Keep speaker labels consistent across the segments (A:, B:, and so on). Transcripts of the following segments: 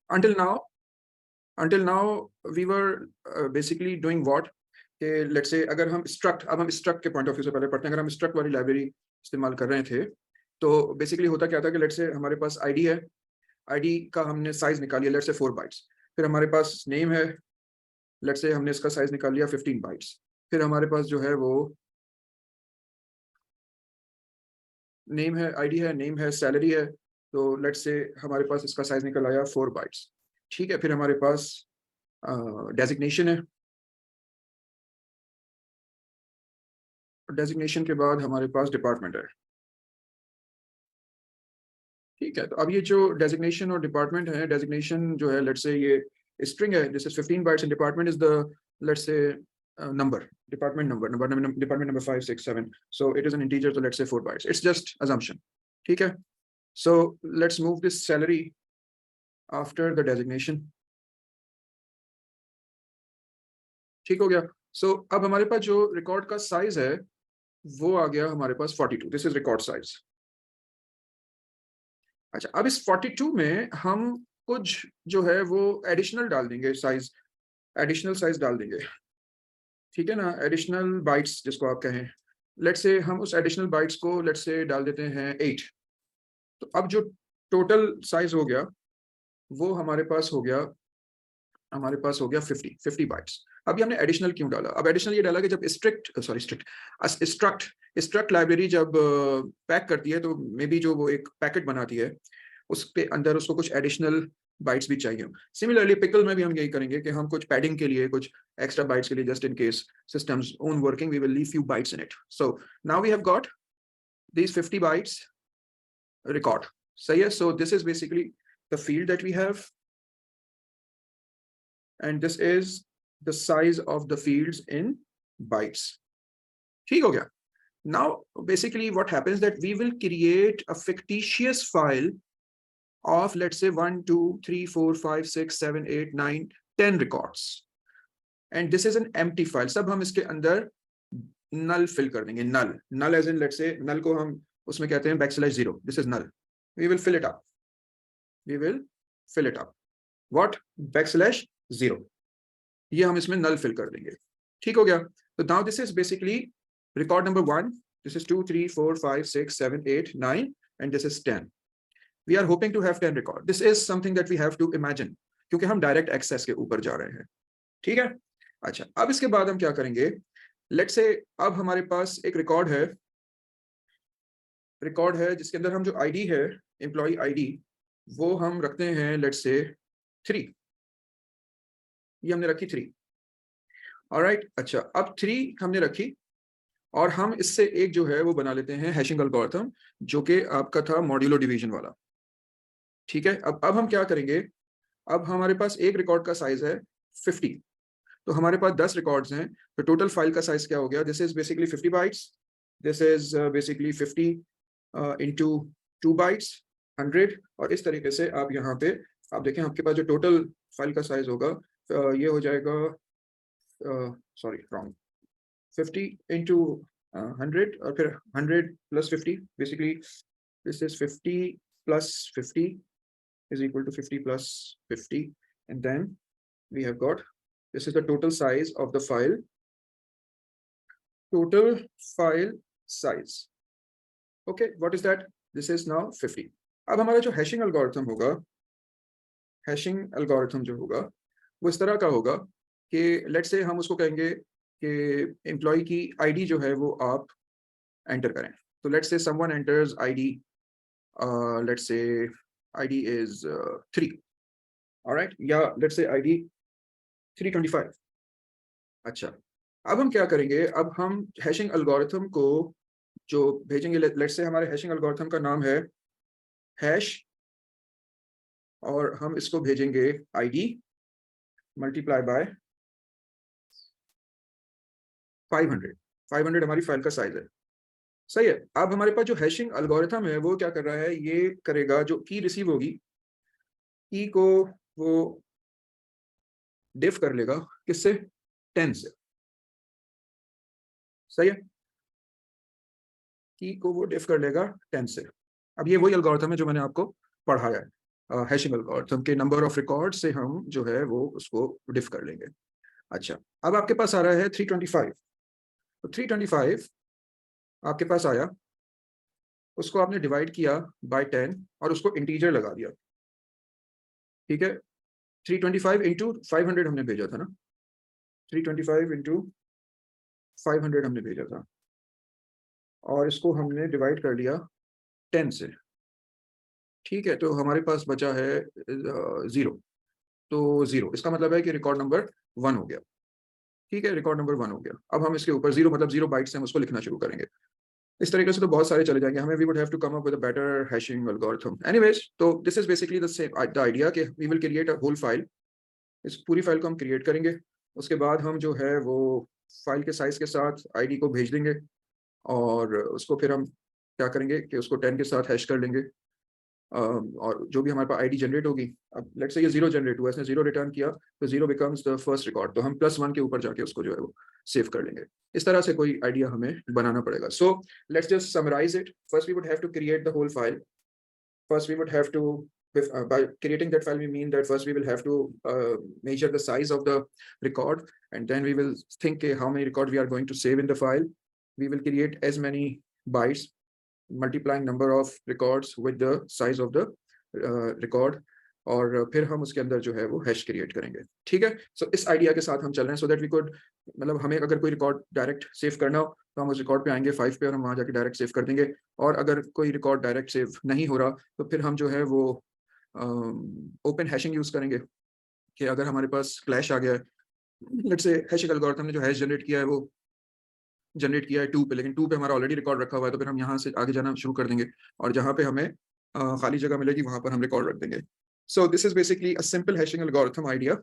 A: until now we were basically doing what, कि let's say अगर हम struct, अब हम struct के point of view से पहले पढ़ते हैं, अगर हम struct वाली library इस्तेमाल कर रहे थे तो basically होता क्या था कि let's say हमारे पास ID है, ID का हमने size निकाल लिया, let's say 4 bytes, फिर हमारे पास name है, let's say हमने इसका size निकाल लिया 15 bytes, फिर हमारे पास जो है वो name है, ID है, name है, salary है, तो let's say हमारे पास इसका size निकल आया 4 bytes, ठीक है। फिर हमारे पास डेजिग्नेशन है, डेजिग्नेशन के बाद हमारे पास डिपार्टमेंट है, ठीक है। तो अब ये जो डेजिग्नेशन और डिपार्टमेंट है, डेजिग्नेशन जो है लेट्स से ये स्ट्रिंग है, this is 15 bytes and department is the let's say number, department number, department number 5 6 7, so it is an integer, so let's say 4 bytes, it's just assumption, ठीक है। So let's move this salary after the designation, ठीक हो गया। So अब हमारे पास जो record का size है वो आ गया हमारे पास 42, दिस इज रिकॉर्ड साइज। अच्छा, अब इस 42 में हम कुछ जो है वो एडिशनल डाल देंगे, साइज एडिशनल साइज डाल देंगे, ठीक है ना, एडिशनल बाइट्स जिसको आप कहें। लेट्स से हम उस एडिशनल बाइट्स को लेट्स से डाल देते हैं 8, तो अब जो टोटल साइज हो गया वो हमारे पास हो गया 50 बाइट्स। अभी हमने एडिशनल क्यों डाला, अब एडिशनल ये डाला कि जब स्ट्रक्ट लाइब्रेरी जब पैक करती है तो मे बी जो वो एक पैकेट बनाती है उसके अंदर उसको कुछ एडिशनल बाइट्स भी चाहिए। सिमिलरली पिकल में भी हम यही करेंगे कि हम कुछ पैडिंग के लिए, कुछ एक्स्ट्रा बाइट्स के लिए, just in case systems own working, we will leave few bytes in it. So now we have got these 50 bytes record, सही है। So this is basically the field that we have and this is the size of the fields in bytes, ठीक हो गया। Now basically what happens that we will create a fictitious file of let's say 1 2 3 4 5 6 7 8 9 10 records and this is an empty file। सब हम इसके अंदर null fill कर देंगे, null as in let's say null को हम उसमें कहते हैं \0, this is null, we will fill it up what \0, ये हम इसमें null fill कर देंगे, ठीक हो गया। तो now this is basically record number 1, this is 2 3 4 5 6 7 8 9 and this is 10। We are hoping to have 10 record, this is something that we have to imagine क्योंकि हम डायरेक्ट एक्सेस के ऊपर जा रहे हैं, ठीक है। अच्छा, अब इसके बाद हम क्या करेंगे, लेट्स से अब हमारे पास एक रिकॉर्ड है जिसके अंदर हम जो आईडी है, एम्प्लॉय आईडी, वो हम रखते हैं लेट्स से 3, ये हमने रखी 3, ऑलराइट। अच्छा, अब 3 हमने रखी और हम इससे एक जो है वो बना लेते हैं हैशिंग एल्गोरिथम जो कि आपका था मॉड्यूलो डिवीजन वाला, ठीक है। अब हम क्या करेंगे, अब हमारे पास एक रिकॉर्ड का साइज है 50, तो हमारे पास 10 रिकॉर्ड्स हैं, तो टोटल फाइल का साइज क्या हो गया, this is basically 50 bytes, this is basically 50 into 2 bytes 100, और इस तरीके से आप यहाँ पे आप देखें आपके पास जो टोटल फाइल का साइज होगा ये हो जाएगा, सॉरी रॉन्ग, 50 इनटू 100 और फिर 100 plus 50, basically this is 50 plus 50 is equal to 50 plus 50 and then we have got, this is the total size of the file, total file size, okay, what is that, this is now 50। अब हमारा जो hashing algorithm होगा, hashing algorithm जो होगा वो इस तरह का होगा कि लेट्स से हम उसको कहेंगे कि एम्प्लॉय की आईडी जो है वो आप एंटर करें, तो let's say someone enters ID, let's say ID is 3, all right, या let's say ID 325। अच्छा, अब हम क्या करेंगे, अब हम हैशिंग एल्गोरिथम को जो भेजेंगे, let's say हमारे हैशिंग एल्गोरिथम का नाम है हैश और हम इसको भेजेंगे ID मल्टीप्लाई बाय 500 हमारी फाइल का साइज है, सही है। अब हमारे पास जो हैशिंग एल्गोरिथम है वो क्या कर रहा है, ये करेगा जो की रिसीव होगी, की को वो डिफ कर लेगा किससे, 10 से, सही है, की को वो डिफ कर लेगा 10 से। अब ये वही एल्गोरिथम है जो मैंने आपको पढ़ाया है। हैशिंग एल्गोरिथम के नंबर ऑफ रिकॉर्ड से हम जो है वो उसको डिफ कर लेंगे। अच्छा, अब आपके पास आ रहा है 325। तो 325 आपके पास आया, उसको आपने डिवाइड किया बाय 10 और उसको इंटीजर लगा दिया, ठीक है। 325 इंटू 500 हमने भेजा था ना, 325 इंटू 500 हमने भेजा था, और इसको हमने डिवाइड कर लिया 10 से, ठीक है। तो हमारे पास बचा है 0। तो 0 इसका मतलब है कि रिकॉर्ड नंबर 1 हो गया, ठीक है, रिकॉर्ड नंबर 1 हो गया। अब हम इसके ऊपर 0 मतलब 0 बाइट्स हम उसको लिखना शुरू करेंगे। इस तरीके से तो बहुत सारे चले जाएंगे, हमें we would have to come up with a better hashing algorithm. Anyways, तो this is basically the same the idea कि we will create a whole file. इस पूरी फाइल को हम क्रिएट करेंगे, उसके बाद हम जो है वो फाइल के साइज के साथ आईडी को भेज देंगे, और उसको फिर हम क्या करेंगे कि उसको 10 के साथ हैश कर लेंगे। और जो भी हमारे पास आईडी जनरेट होगी, अब लेट्स से ये 0 जनरेट हुआ, इसने 0 रिटर्न किया, तो 0 बिकम्स द फर्स्ट रिकॉर्ड, तो हम +1 के ऊपर जाके उसको जो है वो सेव कर लेंगे। इस तरह से कोई आइडिया हमें बनाना पड़ेगा। So let's just summarize it. First we would have to create the whole file. First we would have to, by creating that file, we mean that first we will have to measure the size of the record, and then we will think how many records we are going to save in the file. We will create as many bytes, multiplying number of records with the size of the record, और फिर हम उसके अंदर जो है वो hash create करेंगे, ठीक है। सो इस आइडिया के साथ हम चल रहे हैं, सो दैट वी कुड, मतलब हमें अगर कोई रिकॉर्ड डायरेक्ट सेव करना हो तो हम उस रिकॉर्ड पे आएंगे 5 पे, और हम वहाँ जाके डायरेक्ट सेव कर देंगे। और अगर कोई रिकॉर्ड डायरेक्ट सेव नहीं हो रहा तो फिर हम जो है वो ओपन हैशिंग यूज करेंगे, कि अगर हमारे पास क्लैश आ गया है, लेट्स से हैशिंग एल्गोरिथम ने जो हैश जनरेट किया है वो जनरेट किया है 2 पे, लेकिन 2 पे हमारा ऑलरेडी रिकॉर्ड रखा हुआ है, तो फिर हम यहाँ से आगे जाना शुरू कर देंगे, और जहाँ पे हमें खाली जगह मिलेगी वहाँ पर हम रिकॉर्ड रख देंगे। सो this is basically a simple hashing algorithm idea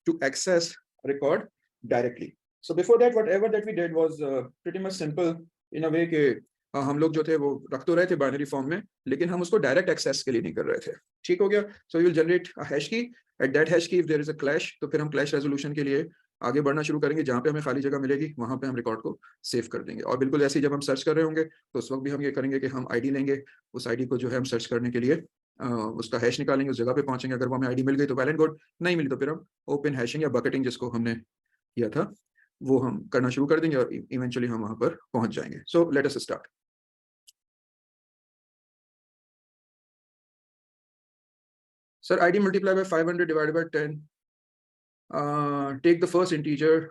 A: to access record directly. So before that, whatever that we did was pretty much simple in a way कि हम लोग जो थे वो रख तो रहे थे बाइनरी फॉर्म में, लेकिन हम उसको डायरेक्ट एक्सेस के लिए नहीं कर रहे थे, ठीक हो गया। So you will generate a hash key, at that hash key if there is a clash, तो फिर हम क्लैश रेजोल्यूशन के लिए आगे बढ़ना शुरू करेंगे, जहाँ पे हमें खाली जगह मिलेगी वहाँ पे हम रिकॉर्ड को सेव कर देंगे। और बिल्कुल ऐसे ही जब हम सर्च कर रहे होंगे तो उस वक्त भी हम ये करेंगे कि हम आईडी लेंगे, उस आईडी को जो है हम सर्च करने के लिए उसका हैश निकालेंगे, उस जगह पे पहुंचेंगे, अगर वो हमें आईडी मिल गई तो वेल एंड गुड, नहीं मिली तो फिर हम ओपन हैशिंग या बकेटिंग जिसको हमने किया था वो हम करना शुरू कर देंगे, और इवेंचुअली हम वहां पर पहुंच जाएंगे। So let us start. Sir ID multiply by 500 divided by 10, take the first integer,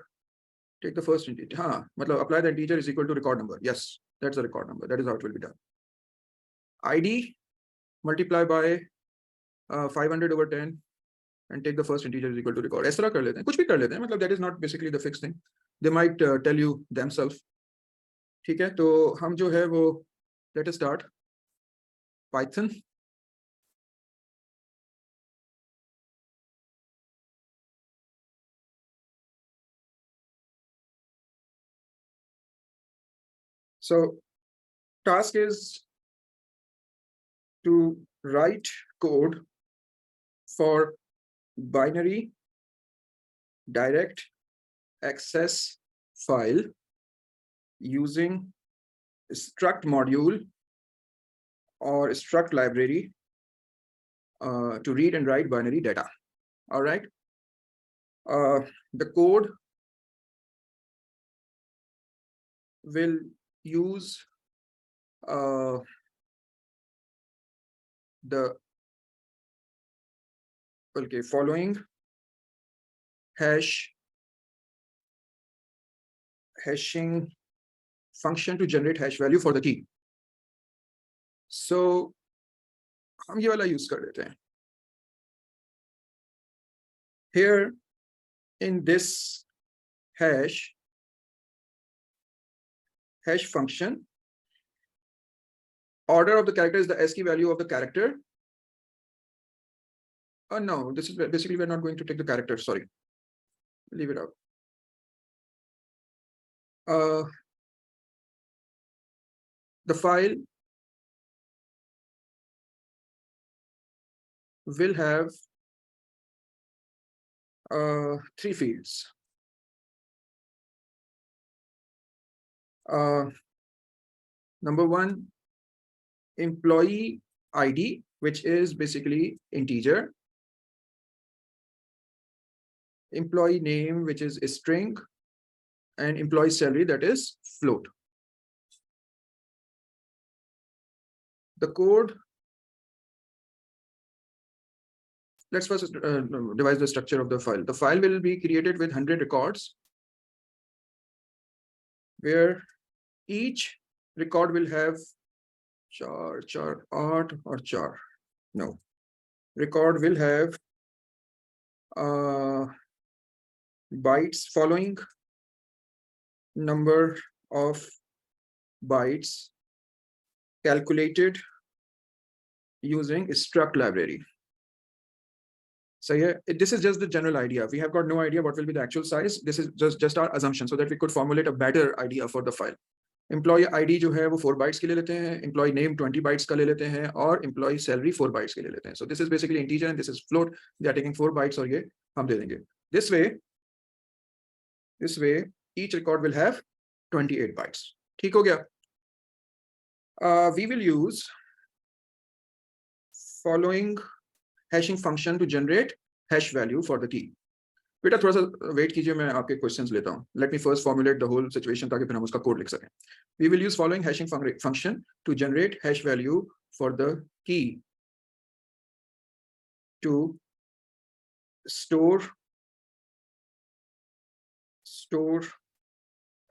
A: take the first integer, हाँ मतलब apply the integer is equal to record number, yes that's the record number, that is how it will be done. ID multiply by 500 over 10 and take the first integer is equal to record, इस तरह कर लेते हैं, कुछ भी कर लेते हैं, मतलब that is not basically the fixed thing, they might tell you themselves, ठीक है। तो हम जो है वो let us start python so task is to write code for binary direct access file using struct module or struct library to read and write binary data. All right, the code will use the following hashing function to generate hash value for the key. So हम ये वाला use कर लेते हैं। Here in this hash function, order of the character is the ASCII value of the character. No, this is basically we're not going to take the character, sorry, leave it out. The file will have 3 fields. Number 1, employee ID, which is basically integer, employee name, which is a string, and employee salary, that is float. The code, let's first devise the structure of the file. The file will be created with 100 records, where each record will have char art or char. No, record will have bytes, following number of bytes calculated using struct library. So yeah, this is just the general idea. We have got no idea what will be the actual size. This is just our assumption, so that we could formulate a better idea for the file. Employee ID जो है वो 4 bytes के लिए लेते हैं, employee name 20 bytes का ले लेते हैं, और employee salary 4 bytes के लिए लेते हैं. So this is basically integer and this is float. They are taking 4 bytes और ये हम दे देंगे. This way each record will have 28 bytes. ठीक हो गया? We will use following hashing function to generate hash value for the key. बेटा थोड़ा सा वेट कीजिए, मैं आपके क्वेश्चंस लेता हूं. Let me first formulate the whole situation ताकि फिर हम उसका कोड लिख सकें. We will use following hashing function to generate hash value for the key to store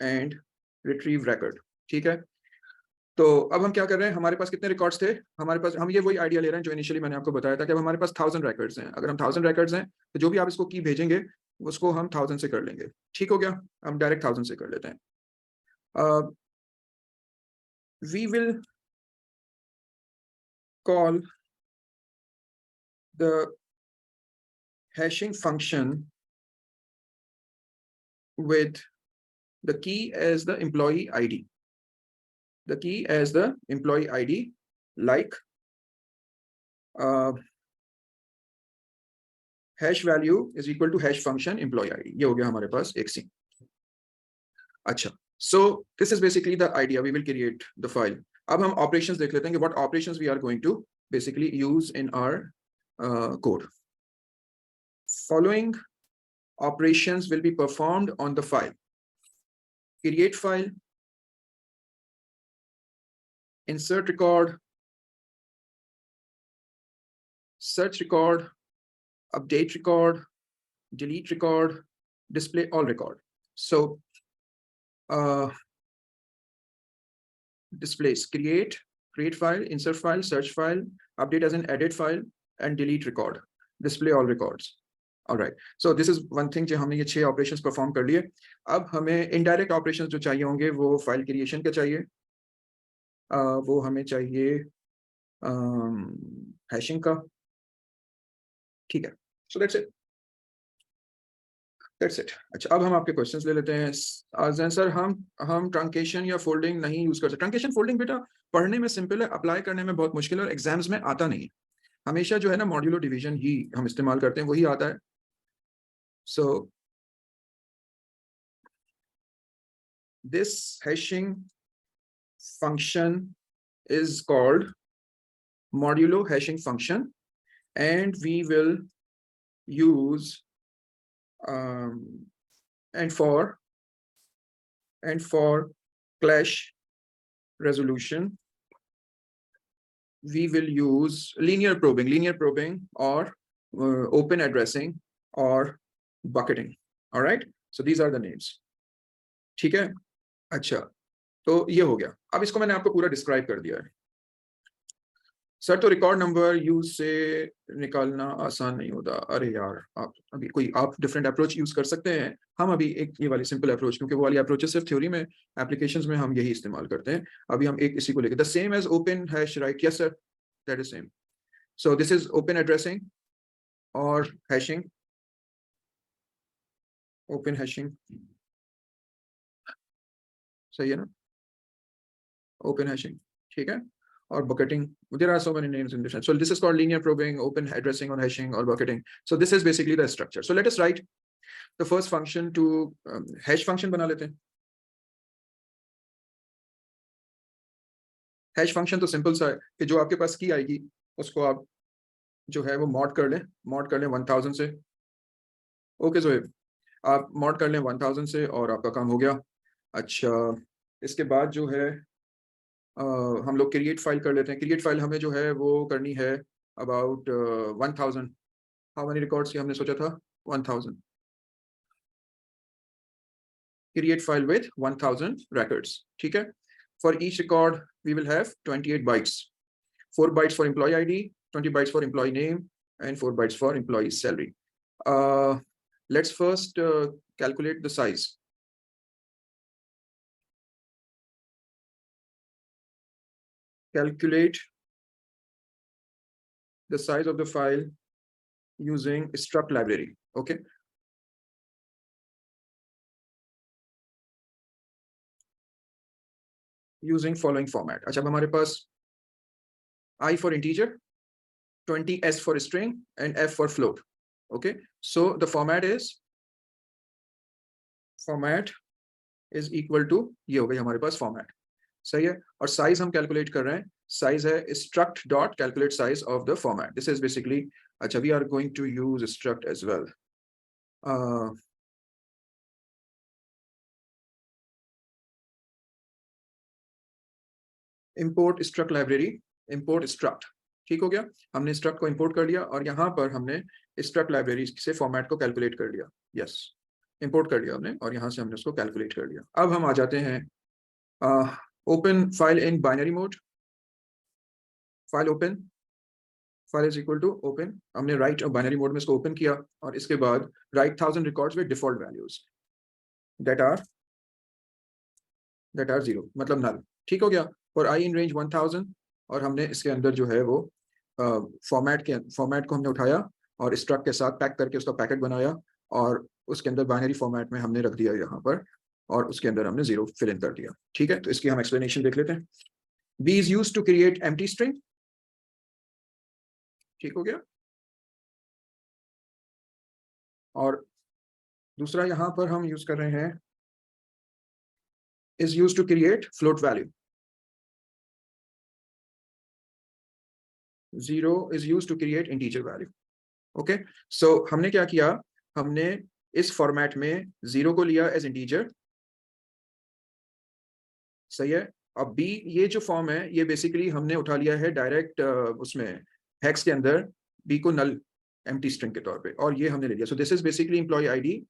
A: and retrieve record. ठीक है, तो अब हम क्या कर रहे हैं, हमारे पास कितने रिकॉर्ड्स थे, हमारे पास, हम ये वही आइडिया ले रहे हैं जो इनिशियली मैंने आपको बताया था कि अब हमारे पास 1000 रिकॉर्ड्स हैं. अगर हम 1000 रिकॉर्ड्स हैं तो जो भी आप इसको की भेजेंगे उसको हम 1000 से कर लेंगे. ठीक हो गया, हम डायरेक्ट 1000 से कर लेते हैं. We will call the hashing function with the key as the employee ID. The key as the employee ID, like hash value is equal to hash function employee ID. ये हो गया हमारे पास एक सी. अच्छा, so this is basically the idea. We will create the file. अब हम operations देख लेते हैं कि what operations we are going to basically use in our code. Following operations will be performed on the file: create file, insert record, search record, update record, delete record, display all record. So displays create file, insert file, search file, update as an edit file, and delete record, display all records. All right, so this is one thing जो हमने ये 6 operations perform कर लिए. अब हमें indirect operations जो चाहिए होंगे वो file creation के चाहिए, वो हमें चाहिए हैशिंग का. ठीक है, so that's it. अच्छा, अब हम आपके क्वेश्चंस ले लेते हैं. सर हम ट्रंकेशन या फोल्डिंग नहीं यूज कर सकते. ट्रंकेशन फोल्डिंग बेटा पढ़ने में सिंपल है, अप्लाई करने में बहुत मुश्किल है और एग्जाम्स में आता नहीं. हमेशा जो है ना मॉड्यूलो डिवीजन ही हम इस्तेमाल करते हैं, वही आता है. So this hashing function is called modulo hashing function, and we will use and for clash resolution we will use linear probing or open addressing or bucketing. All right, so these are the names. ठीक है, अच्छा, तो ये हो गया. अब इसको मैंने आपको पूरा डिस्क्राइब कर दिया है. सर तो रिकॉर्ड नंबर यूज से निकालना आसान नहीं होता. अरे यार, आप डिफरेंट अप्रोच यूज कर सकते हैं. हम अभी एक ये वाली सिंपल अप्रोच, क्योंकि वो वाली अप्रोचेस सिर्फ थ्योरी में, एप्लीकेशंस में हम यही इस्तेमाल करते हैं. अभी हम एक इसी को लेकर, the same as open hash, right? Yes sir, that is same. So this is open addressing और हैशिंग. ओपन हैशिंग सही है ना, ओपन हैशिंग. ठीक है, or bucketing. There are so many names in this. So this is called linear probing, open addressing, or hashing, or bucketing. So this is basically the structure. So let us write the first function to hash function बना लेते हैं. Hash function तो simple सा है कि जो आपके पास की आएगी उसको आप जो है वो मॉड कर लें 1000 से। ओके जोएब, आप मॉड कर लें 1000 से और आपका काम हो गया। अच्छा, इसके बाद जो है हम लोग क्रिएट फाइल कर लेते हैं। क्रिएट फाइल हमें जो है वो करनी है अबाउट 1000। हाउ मेनी रिकॉर्ड्स की हमने सोचा था? 1000। क्रिएट फाइल विथ 1000 records, ठीक है। For each record we will have 28 bytes, 4 bytes for employee ID, 20 bytes for employee name, and 4 bytes for employee salary. Let's first calculate the size. Calculate the size of the file using struct library. Okay. Using following format. अच्छा, अब हमारे पास I for integer, 20S for string, and F for float. Okay. So the format is equal to, ये हो गई हमारे पास format. सही है। और साइज हम कैलकुलेट कर रहे हैं, साइज है struct dot calculate size of the format. This is basically, अच्छा, we are going to use struct as well. Import struct library, import struct, ठीक हो गया। हमने struct को import कर लिया और यहाँ पर हमने struct library से format को calculate कर लिया। Yes, import कर लिया हमने और यहाँ से हमने उसको calculate कर लिया। अब हम आ जाते हैं open file in binary mode. File open, file is equal to open. हमने write और binary mode में इसको open किया और इसके बाद write 1000 records with default values that are 0, मतलब null, ठीक हो गया। और I in range 1000 और हमने इसके अंदर जो है वो फॉर्मेट को हमने उठाया और struct के साथ पैक करके उसका पैकेट बनाया और उसके अंदर बाइनरी फॉर्मेट में हमने रख दिया यहाँ पर और उसके अंदर हमने 0 फिल इन कर दिया, ठीक है। तो इसकी हम एक्सप्लेनेशन देख लेते हैं। B is used to create empty string, ठीक हो गया। और दूसरा यहाँ पर हम यूज कर रहे हैं is used to create float value. 0 is used to create integer value. Okay, so हमने क्या किया, हमने इस फॉर्मेट में 0 को लिया एज इंटीजर, सही है। अब B, ये जो फॉर्म है ये बेसिकली हमने उठा लिया है डायरेक्ट उसमें हेक्स के अंदर B को नल एम्प्टी स्ट्रिंग के तौर पे और ये हमने ले लिया। So this is basically employee ID,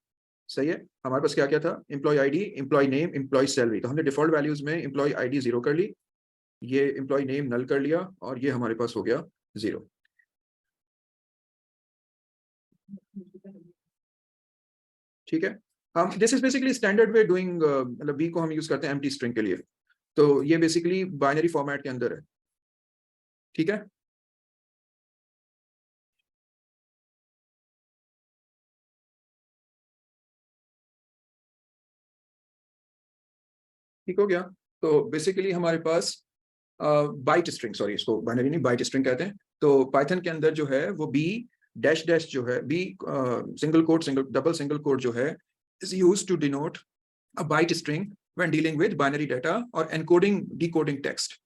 A: सही है। हमारे पास क्या क्या था, employee ID, employee name, employee salary. तो हमने डिफॉल्ट वैल्यूज में एम्प्लॉय आईडी 0 कर ली, ये एम्प्लॉय नेम नल कर लिया और ये हमारे पास हो गया 0, ठीक है। हम this is basically standard way doing, मतलब बी को हम यूज करते हैं एम्प्टी स्ट्रिंग के लिए। तो ये बेसिकली बाइनरी फॉर्मेट के अंदर है, ठीक है। ठीक हो गया। तो बेसिकली हमारे पास बाइट स्ट्रिंग, सॉरी इसको बाइनरी नहीं बाइट स्ट्रिंग कहते हैं। तो पाइथन के अंदर जो है वो बी डैश डैश जो है, B single quote double single quote जो है is used to denote a byte string when dealing with binary data और encoding decoding text.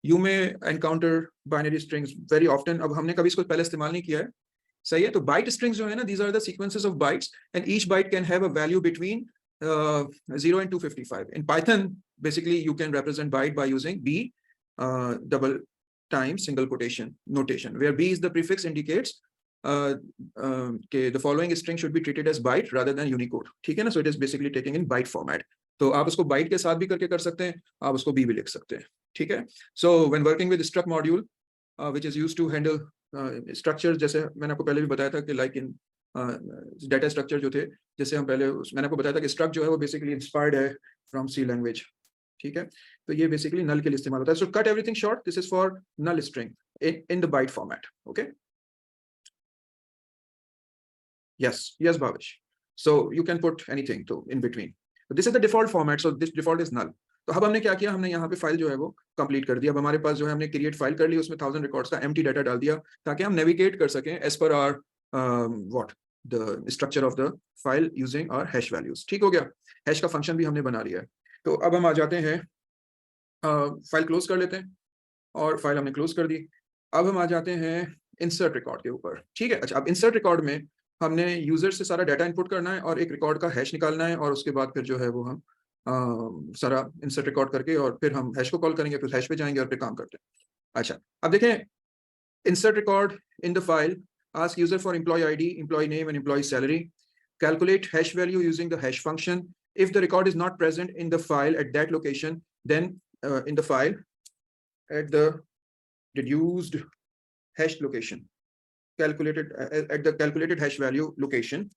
A: You may encounter binary strings very often. अब हमने कभी इसको पहले इस्तेमाल नहीं किया है, सही है। तो बाइट स्ट्रिंग्स जो है ना, these are the sequences of bytes and each byte can have a value between 0 and 255. In Python, basically you can represent byte by using B double times single quotation notation, where B is the prefix indicates the following string should be treated as byte rather than Unicode, ठीक है ना। So it is basically taking in byte format. तो आप उसको byte के साथ भी करके कर सकते हैं, आप उसको B भी लिख सकते हैं, ठीक है। So when working with struct module, which is used to handle structure, जैसे मैंने आपको पहले भी बताया था कि like in डेटा स्ट्रक्चर जो थे, जैसे हम पहले मैंने आपको बताया था कि स्ट्रक्ट जो है वो बेसिकली इंस्पायर्ड है फ्रॉम सी लैंग्वेज, ठीक है। तो ये बेसिकली नल के लिए इस्तेमाल होता है। So cut everything short, this is for null string in the byte format. Okay, yes Bhavesh, so you can put anything तो in between. This is the default format, so this default is null. तो अब हमने क्या किया, हमने यहाँ पे file जो है वो कंप्लीट कर दिया। अब हमारे पास जो है हमने क्रिएट फाइल कर ली, उसमें 1000 रिकॉर्ड्स का एम्प्टी डाटा डाल दिया ताकि हम नेविगेट कर सकें as per our what the structure of the file using our hash values, ठीक हो गया। हैश का फंक्शन भी हमने बना लिया है। तो अब हम आ जाते हैं फाइल क्लोज कर लेते हैं और फाइल हमने क्लोज कर दी। अब हम आ जाते हैं इंसर्ट रिकॉर्ड के ऊपर, ठीक है। अच्छा, अब इंसर्ट रिकॉर्ड में हमने यूजर से सारा डाटा इनपुट करना है और एक रिकॉर्ड का हैश निकालना है, और उसके बाद फिर जो है वो हम सारा इंसर्ट रिकॉर्ड करके और फिर हम हैश को कॉल करेंगे, फिर हैश पे जाएंगे और फिर काम करते हैं। अच्छा, अब देखें, insert record in the file, ask user for employee ID, employee name, and employee salary. Calculate hash value using the hash function. If the record is not present in the file at that location, then in the file at the reduced hash location, calculated at the calculated hash value location.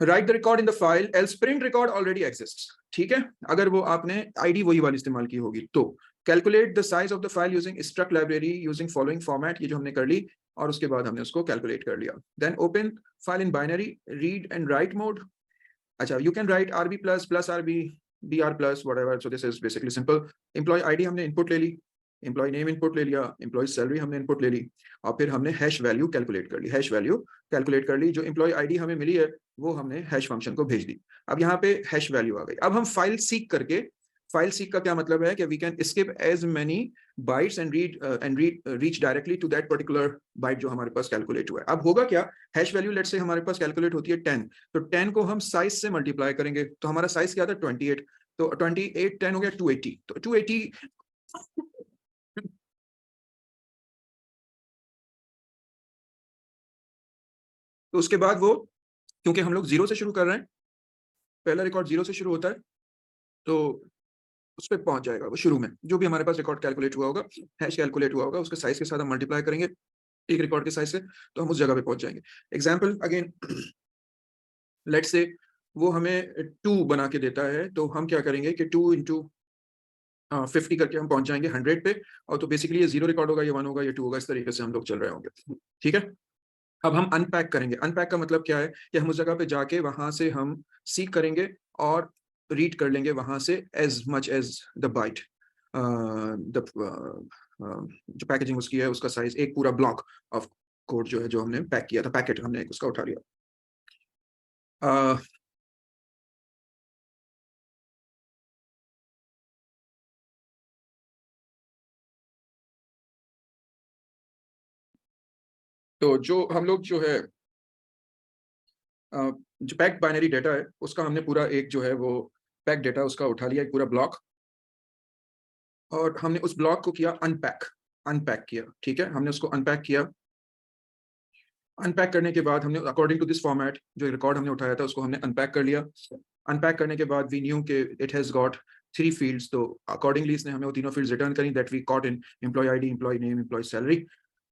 A: Write the record in the file, else print record already exists. ठीक है, अगर वो आपने ID वही वाली इस्तेमाल की होगी तो calculate the size of the file using struct library using following format, ये जो हमने कर ली और उसके बाद हमने उसको कैलकुलेट कर लिया। Then open file in binary read and write mode. अच्छा, you can write RB plus plus RB BR plus whatever. So this is basically simple. Employee ID हमने इनपुट ले ली, एम्प्लॉय नेम इनपुट ले लिया, employ salary हमने input ले ली, और फिर हमने हैश वैल्यू कैलकुलेट कर ली, हैश वैल्यू कैलकुलेट कर ली। जो एम्प्लॉय आईडी हमें मिली है वो हमने हैश फंक्शन को भेज दी। अब यहाँ पे हैश वैल्यू आ गई। अब हम फाइल सीक करके, फाइल सीक का क्या मतलब है कि we can skip as many bytes and read reach directly to that particular byte जो हमारे पास कैलकुलेट हुआ है। अब होगा क्या, हैश वैल्यू लेट्स से हमारे पास कैलकुलेट होती है 10, तो 10 को हम साइज से मल्टीप्लाई करेंगे, तो हमारा साइज क्या था 28, तो 28 10 हो गया 280, तो 280 तो उसके बाद वो, क्योंकि हम लोग जीरो से शुरू कर रहे हैं, पहला रिकॉर्ड जीरो से शुरू होता है, तो उस पर पहुंच जाएगा वो शुरू में जो भी हमारे पास रिकॉर्ड कैलकुलेट हुआ होगा, हैश कैलकुलेट हुआ होगा, उसके साइज के साथ हम मल्टीप्लाई करेंगे एक रिकॉर्ड के साइज से, तो हम उस जगह पे पहुंच जाएंगे। एग्जाम्पल अगेन, लेट्स से वो हमें 2 बना के देता है, तो हम क्या करेंगे कि 2 इंटू 50 करके हम पहुंच जाएंगे 100 पे, और तो बेसिकली ये 0 रिकॉर्ड होगा, ये 1 होगा, ये 2 होगा, इस तरीके से हम लोग चल रहे होंगे, ठीक है। अब हम अनपैक करेंगे। अनपैक का मतलब क्या है कि हम उस जगह पे जाके वहां से हम सीक करेंगे और रीड कर लेंगे वहां से as much as the byte, the जो पैकेजिंग उसकी है, उसका साइज, एक पूरा ब्लॉक ऑफ कोड जो है, जो हमने पैक किया था, पैकेट हमने उसका उठा लिया। तो जो हम लोग जो है जो पैक्ड बाइनरी डेटा है उसका हमने पूरा एक जो है वो पैक डेटा उसका उठा लिया, एक पूरा ब्लॉक, और हमने उस ब्लॉक को किया अनपैक, अनपैक किया, ठीक है, हमने उसको अनपैक किया। अनपैक करने के बाद हमने अकॉर्डिंग टू दिस फॉर्मेट जो रिकॉर्ड हमने उठाया था उसको हमने अनपैक कर लिया। अनपैक करने के बाद वी न्यू के इट हैज गॉट 3 फील्ड्स, तो अकॉर्डिंगली इसने हमें वो तीनों फील्ड्स रिटर्न करी that we caught in employee ID, employee name, employee salary.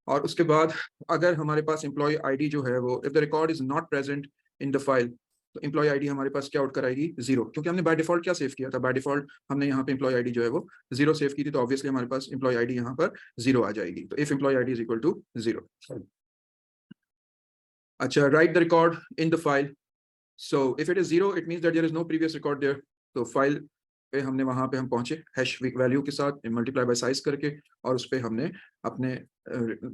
A: और उसके बाद अगर हमारे पास एम्प्लॉय आईडी जो है वो, if the record is not present in the file, तो एम्प्लॉय आईडी हमारे पास क्या आउट कराएगी, 0, क्योंकि हमने बाय डिफॉल्ट क्या सेव किया था, बाय डिफॉल्ट हमने यहाँ पे एम्प्लॉय आईडी जो है वो 0 सेव की थी, तो ऑब्वियसली हमारे पास एम्प्लॉय आईडी यहाँ पर 0 आ जाएगी। तो if employee ID is equal to 0। अच्छा, write the record in the file. So if it is 0, it means that there is no previous record there. तो फाइल पे हमने वहां पे हम पहुंचे हैश वैल्यू के साथ मल्टीप्लाई बाय साइज करके, और उस पे हमने अपने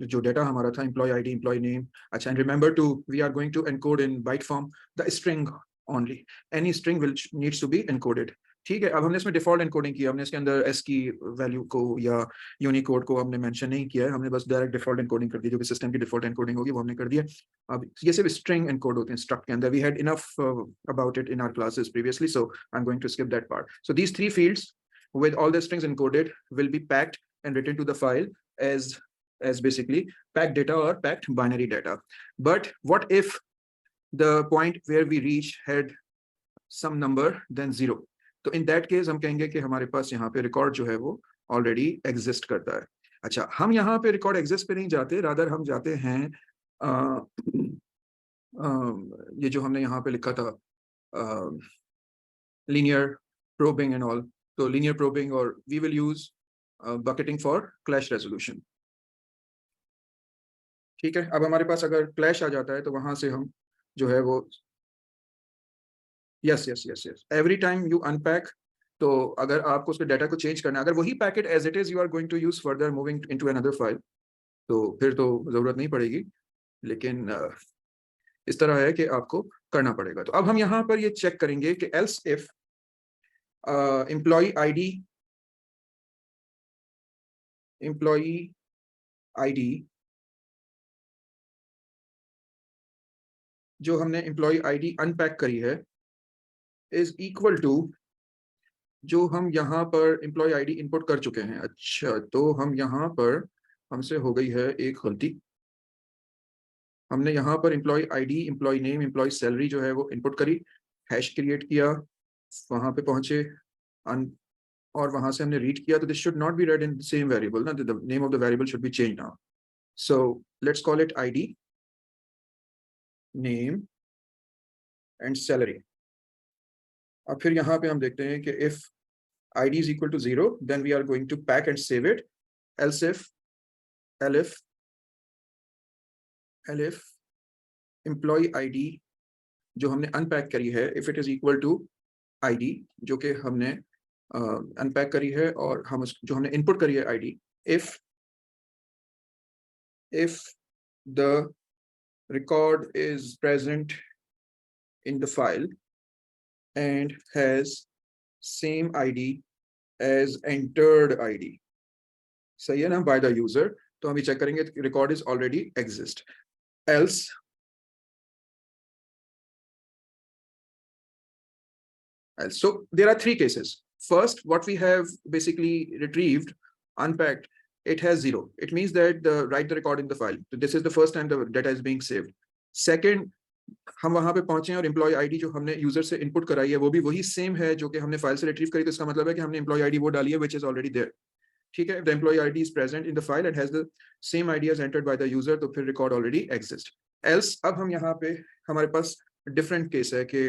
A: जो डेटा हमारा था, एम्प्लॉय आईडी, एम्प्लॉय नेम। अच्छा, and remember to we are going to encode in byte form the string only, any string will needs to be encoded, ठीक है। अब हमने इसमें डिफॉल्ट एनकोडिंग किया, हमने इसके अंदर एस की वैल्यू को या यूनिकोड को हमने मेंशन नहीं किया है, हमने बस डायरेक्ट डिफॉल्ट एनकोडिंग कर दी, जो भी सिस्टम की डिफॉल्ट एनकोडिंग होगी वो हमने कर दिया। अब ये सिर्फ स्ट्रिंग एनकोड होते हैं स्ट्रक्ट के अंदर, we had enough about it in our classes previously, so I'm going to skip that part. So these 3 fields with all the strings encoded will be packed and written to the file as basically packed data or packed binary data. But what if the point where we reach had some number then 0? तो in that case हम कहेंगे कि हमारे पास यहाँ पे record जो है वो ऑलरेडी एग्जिस्ट करता है। अच्छा, हम यहाँ पे रिकॉर्ड एग्जिस्ट पे नहीं जाते, रादर हम जाते हैं ये जो हमने यहाँ पे लिखा था linear probing and all, तो linear probing, और we will use bucketing for clash resolution, ठीक है। अब हमारे पास अगर क्लैश आ जाता है तो वहां से हम जो है वो yes yes yes yes every time you unpack, तो अगर आपको उसके डाटा को चेंज करना है, अगर वही packet as it is you are going to use further moving into another file, तो फिर तो जरूरत नहीं पड़ेगी, लेकिन इस तरह है कि आपको करना पड़ेगा। तो अब हम यहाँ पर ये चेक करेंगे कि else if employee ID, employee ID जो हमने एम्प्लॉय आईडी अनपैक करी है इज इक्वल टू जो हम यहाँ पर एम्प्लॉय आईडी इनपुट कर चुके हैं। अच्छा, तो हम यहाँ पर हमसे हो गई है एक गलती। हमने यहाँ पर employee ID, employee name, employee salary जो है वो इनपुट करी, हैश क्रिएट किया, वहां पे पहुंचे और वहां से हमने रीड किया। तो this should not be read in same variable ना, the name of the variable should be change now. So let's call it ID name and salary. अब फिर यहाँ पे हम देखते हैं कि if id is equal to 0 then we are going to pack and save it, else if elif employee id जो हमने अनपैक करी है if it is equal to id जो कि हमने अनपैक करी है और हम जो हमने इनपुट करी है id, if the record is present in the file and has same id as entered id, सही है ना, by the user, तो हम ये चेक करेंगे record is already exist. else so there are three cases. First, what we have basically retrieved, unpacked, it has 0. It means that write the record in the file. So this is the first time the data is being saved. Second, हम वहां पे पहुंचे हैं और employ ID जो हमने user से input कराई है वो भी वही सेम है जो कि हमने फाइल से रिट्रीव करी। तो इसका मतलब है कि हमने एम्प्लॉय आईडी वो डाली है which is already there। ठीक है, if the employee ID is present in the file and has the same ID as entered by the user, तो फिर record already exists. Else, अब हम यहाँ पे हमारे पास different case है कि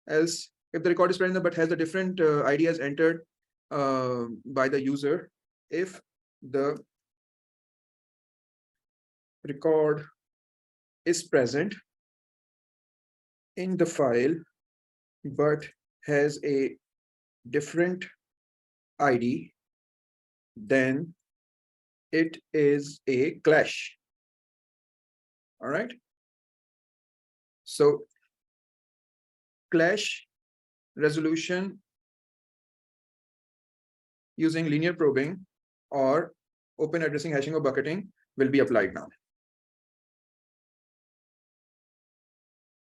A: else if the record is present but has a different ID as entered by the user, if the record is present in the file but has a different ID, then it is a clash. All right, so clash resolution using linear probing or open addressing, hashing or bucketing will be applied now.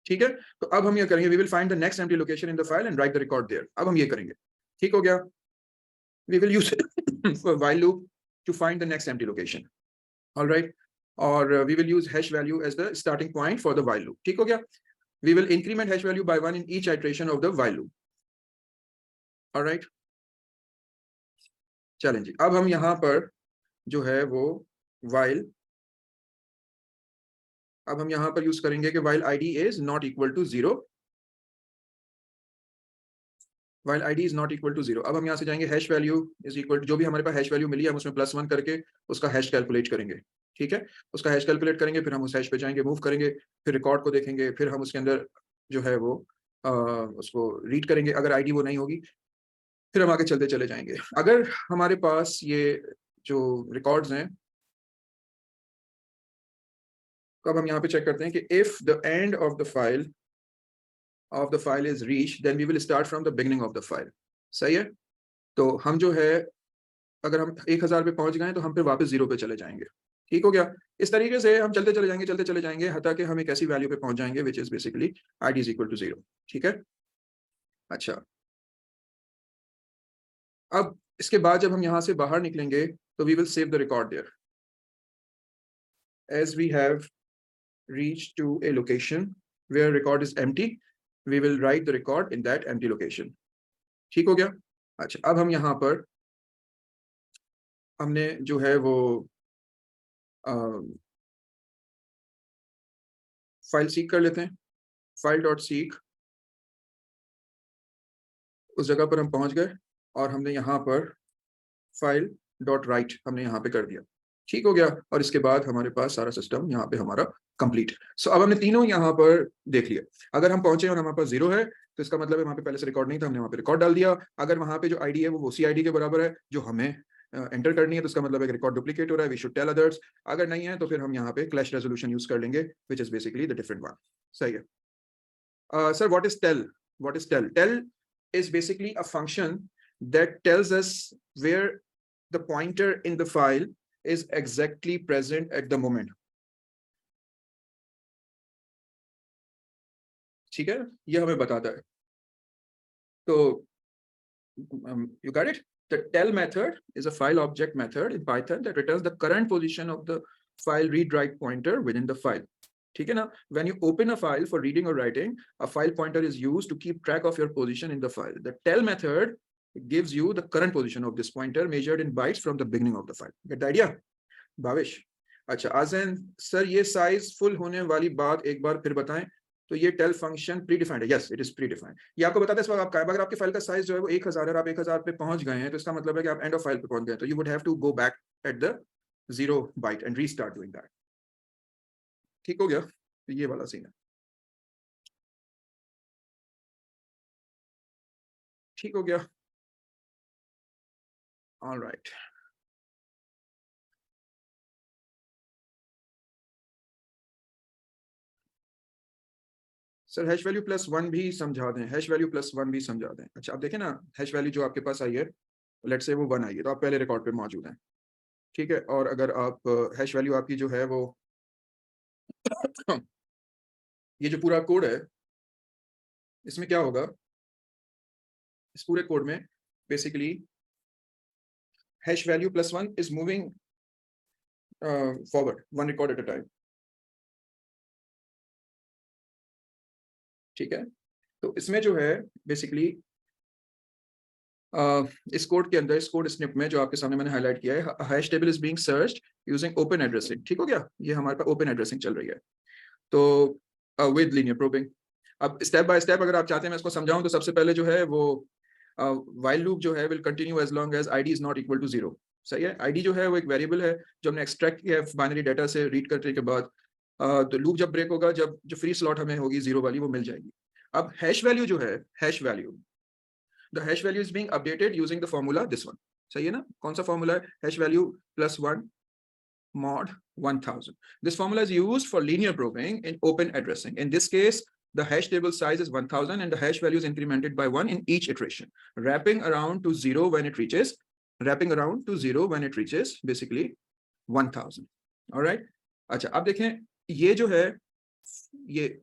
A: ठीक है, तो अब हम ये करेंगे, we will find the next empty location in the file and write the record there. अब हम ये करेंगे, ठीक हो गया। we will use for while loop to find the next empty location. All right, or we will use hash value as the starting point for the while loop. ठीक हो गया, we will increment hash value by 1 in each iteration of the while loop. All right, चलें जी, अब हम यहाँ पर जो है वो while, अब हम यहाँ पर यूज करेंगे कि while id is not equal to 0, while id is not equal to 0। अब हम यहाँ से जाएंगे हैश वैल्यू इज इक्वल, जो भी हमारे पास हैश वैल्यू मिली है हम उसमें +1 करके उसका हैश कैलकुलेट करेंगे। ठीक है, उसका हैश कैलकुलेट करेंगे, फिर हम उस हैश पे जाएंगे, मूव करेंगे, फिर रिकॉर्ड को देखेंगे, फिर हम उसके अंदर जो है वो उसको रीड करेंगे। अगर आईडी वो नहीं होगी फिर हम आगे चलते चले जाएंगे। अगर हमारे पास ये जो रिकॉर्ड्स हैं, तो अब हम यहाँ पे चेक करते हैं कि if the end of the file is reached, then we will start from the beginning of the file। सही है, तो हम जो है अगर हम 1000 पे पहुंच गए तो हम फिर वापस 0 पे चले जाएंगे। ठीक हो गया, इस तरीके से हम चलते चले जाएंगे हता कि हम एक ऐसी वैल्यू पे पहुंच जाएंगे which is basically id is equal to 0। ठीक है, अच्छा, अब इसके बाद जब हम यहाँ से बाहर निकलेंगे तो we will save the record there as we have reached to a location where record is empty, we will write the record in that empty location। ठीक हो गया, अच्छा, अब हम यहाँ पर हमने जो है वो फाइल सीक कर लेते हैं, फाइल डॉट सीक, उस जगह पर हम पहुंच गए और हमने यहाँ पर फाइल डॉट राइट हमने यहाँ पे कर दिया। ठीक हो गया, और इसके बाद हमारे पास सारा सिस्टम यहाँ पे हमारा कंप्लीट। सो अब हमने तीनों यहाँ पर देख लिया। अगर हम पहुंचे और हमारे पास 0 है तो इसका मतलब है वहाँ पे पहले से रिकॉर्ड नहीं था, हमने वहाँ पे रिकॉर्ड डाल दिया। अगर वहाँ पे जो आईडी है वो उसी आईडी के बराबर है जो हमें एंटर करनी है, तो इसका मतलब है रिकॉर्ड डुप्लीकेट हो रहा है, वी शुड टेल अदर्स। अगर नहीं है तो फिर हम यहाँ पे क्लैश रेजोल्यूशन यूज कर लेंगे which is basically the different one. सही है sir, what is tail? What is tail? Tail is basically a function that tells us where the pointer in the file is exactly present at the moment. ठीक है, ये हमें बताता है. तो you got it? The tell method is a file object method in Python that returns the current position of the file read write pointer within the file. ठीक है ना? When you open a file for reading or writing, a file pointer is used to keep track of your position in the file. The tell method gives you the current position of this pointer measured in bytes from the beginning of the file. Get the idea? Bhavesh. अच्छा आज़ैन sir, ये size full होने वाली बात एक बार फिर बताएं. तो ये टेल फंक्शन प्री डिफाइंड है. Yes, it is pre defined. ये आपको बताता है इस वक्त आपका, अगर आपकी फाइल का साइज जो है वो 1000 है, आप 1000 पे पहुंच गए हैं, तो इसका मतलब है कि आप एंड ऑफ फाइल पे पहुंच गए. तो you would have to go back at the 0 byte and restart doing that. ठीक हो गया? तो ये वाला सीन है. ठीक हो गया? Alright. Sir hash value plus 1 भी समझा दें. हैश वैल्यू प्लस 1 भी समझा दें. अच्छा आप देखें ना, हैश वैल्यू जो आपके पास आई है, लेट्स से वो 1 आई है, तो आप पहले रिकॉर्ड पे मौजूद हैं. ठीक है, और अगर आप हैश वैल्यू आपकी जो है वो ये जो पूरा कोड है, इसमें क्या होगा, इस पूरे कोड में basically hash value plus 1 is moving forward 1 record at a time. ठीक है, तो इसमें जो है बेसिकली इस कोड के अंदर, इस कोड स्निप में जो आपके सामने मैंने हाईलाइट किया है, hash table is being searched using open addressing. ठीक हो गया? ये हमारे पास ओपन एड्रेसिंग चल रही है, तो विद लीनियर प्रोबिंग. अब स्टेप बाय स्टेप अगर आप चाहते हैं मैं इसको समझाऊं, तो सबसे पहले जो है वो व्हाइल लूप जो है will continue as long as ID is not equal to 0. सही है? आईडी जो है वो एक वेरिएबल है जो हमने एक्सट्रैक्ट किया है बाइनरी डाटा से रीड करने के बाद. तो लूप जब ब्रेक होगा, जब जो फ्री स्लॉट हमें होगी 0 वाली, वो मिल जाएगी. अब हैश वैल्यू जो है, hash value, the hash value is being updated using the formula this one. सही है ना? कौन सा फॉर्मूला है? hash value plus 1 mod 1000. This formula is used for linear probing in open addressing. In this case, the hash table size is 1000 and the hash value is incremented by 1 in each iteration, wrapping around to 0 when it reaches basically 1000. all right. अच्छा अब देखें, ये जो है, ये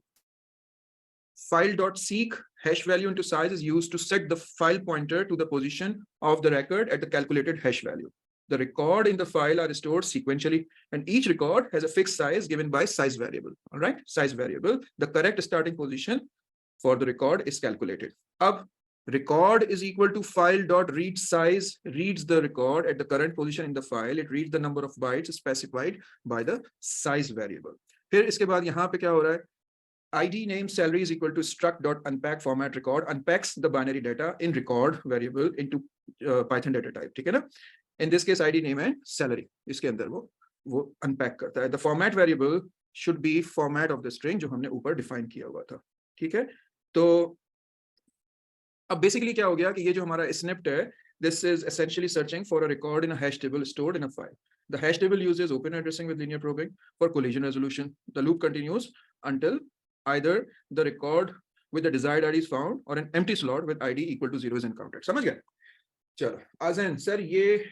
A: file.seek hash value into size is used to set the file pointer to the position of the record at the calculated hash value. The record in the file are stored sequentially and each record has a fixed size given by size variable. All right, size variable. The correct starting position for the record is calculated. Ab record is equal to file.read size reads the record at the current position in the file. It reads the number of bytes specified by the size variable. फिर इसके बाद यहाँ पे क्या हो रहा है? ID name salary is equal to struct.unpack format record unpacks the binary data in record variable into Python data type. ठीक है ना? In this case ID name and salary, इसके अंदर वो unpack करता है. The format variable should be format of the string जो हमने ऊपर define किया हुआ था. ठीक है, तो अब basically क्या हो गया कि ये जो हमारा snipped है, this is essentially searching for a record in a hash table stored in a file. The hash table uses open addressing with linear probing for collision resolution. The loop continues until either the record with the desired ID is found or an empty slot with ID equal to 0 is encountered. समझ गए? चलो आज़ैन sir, ये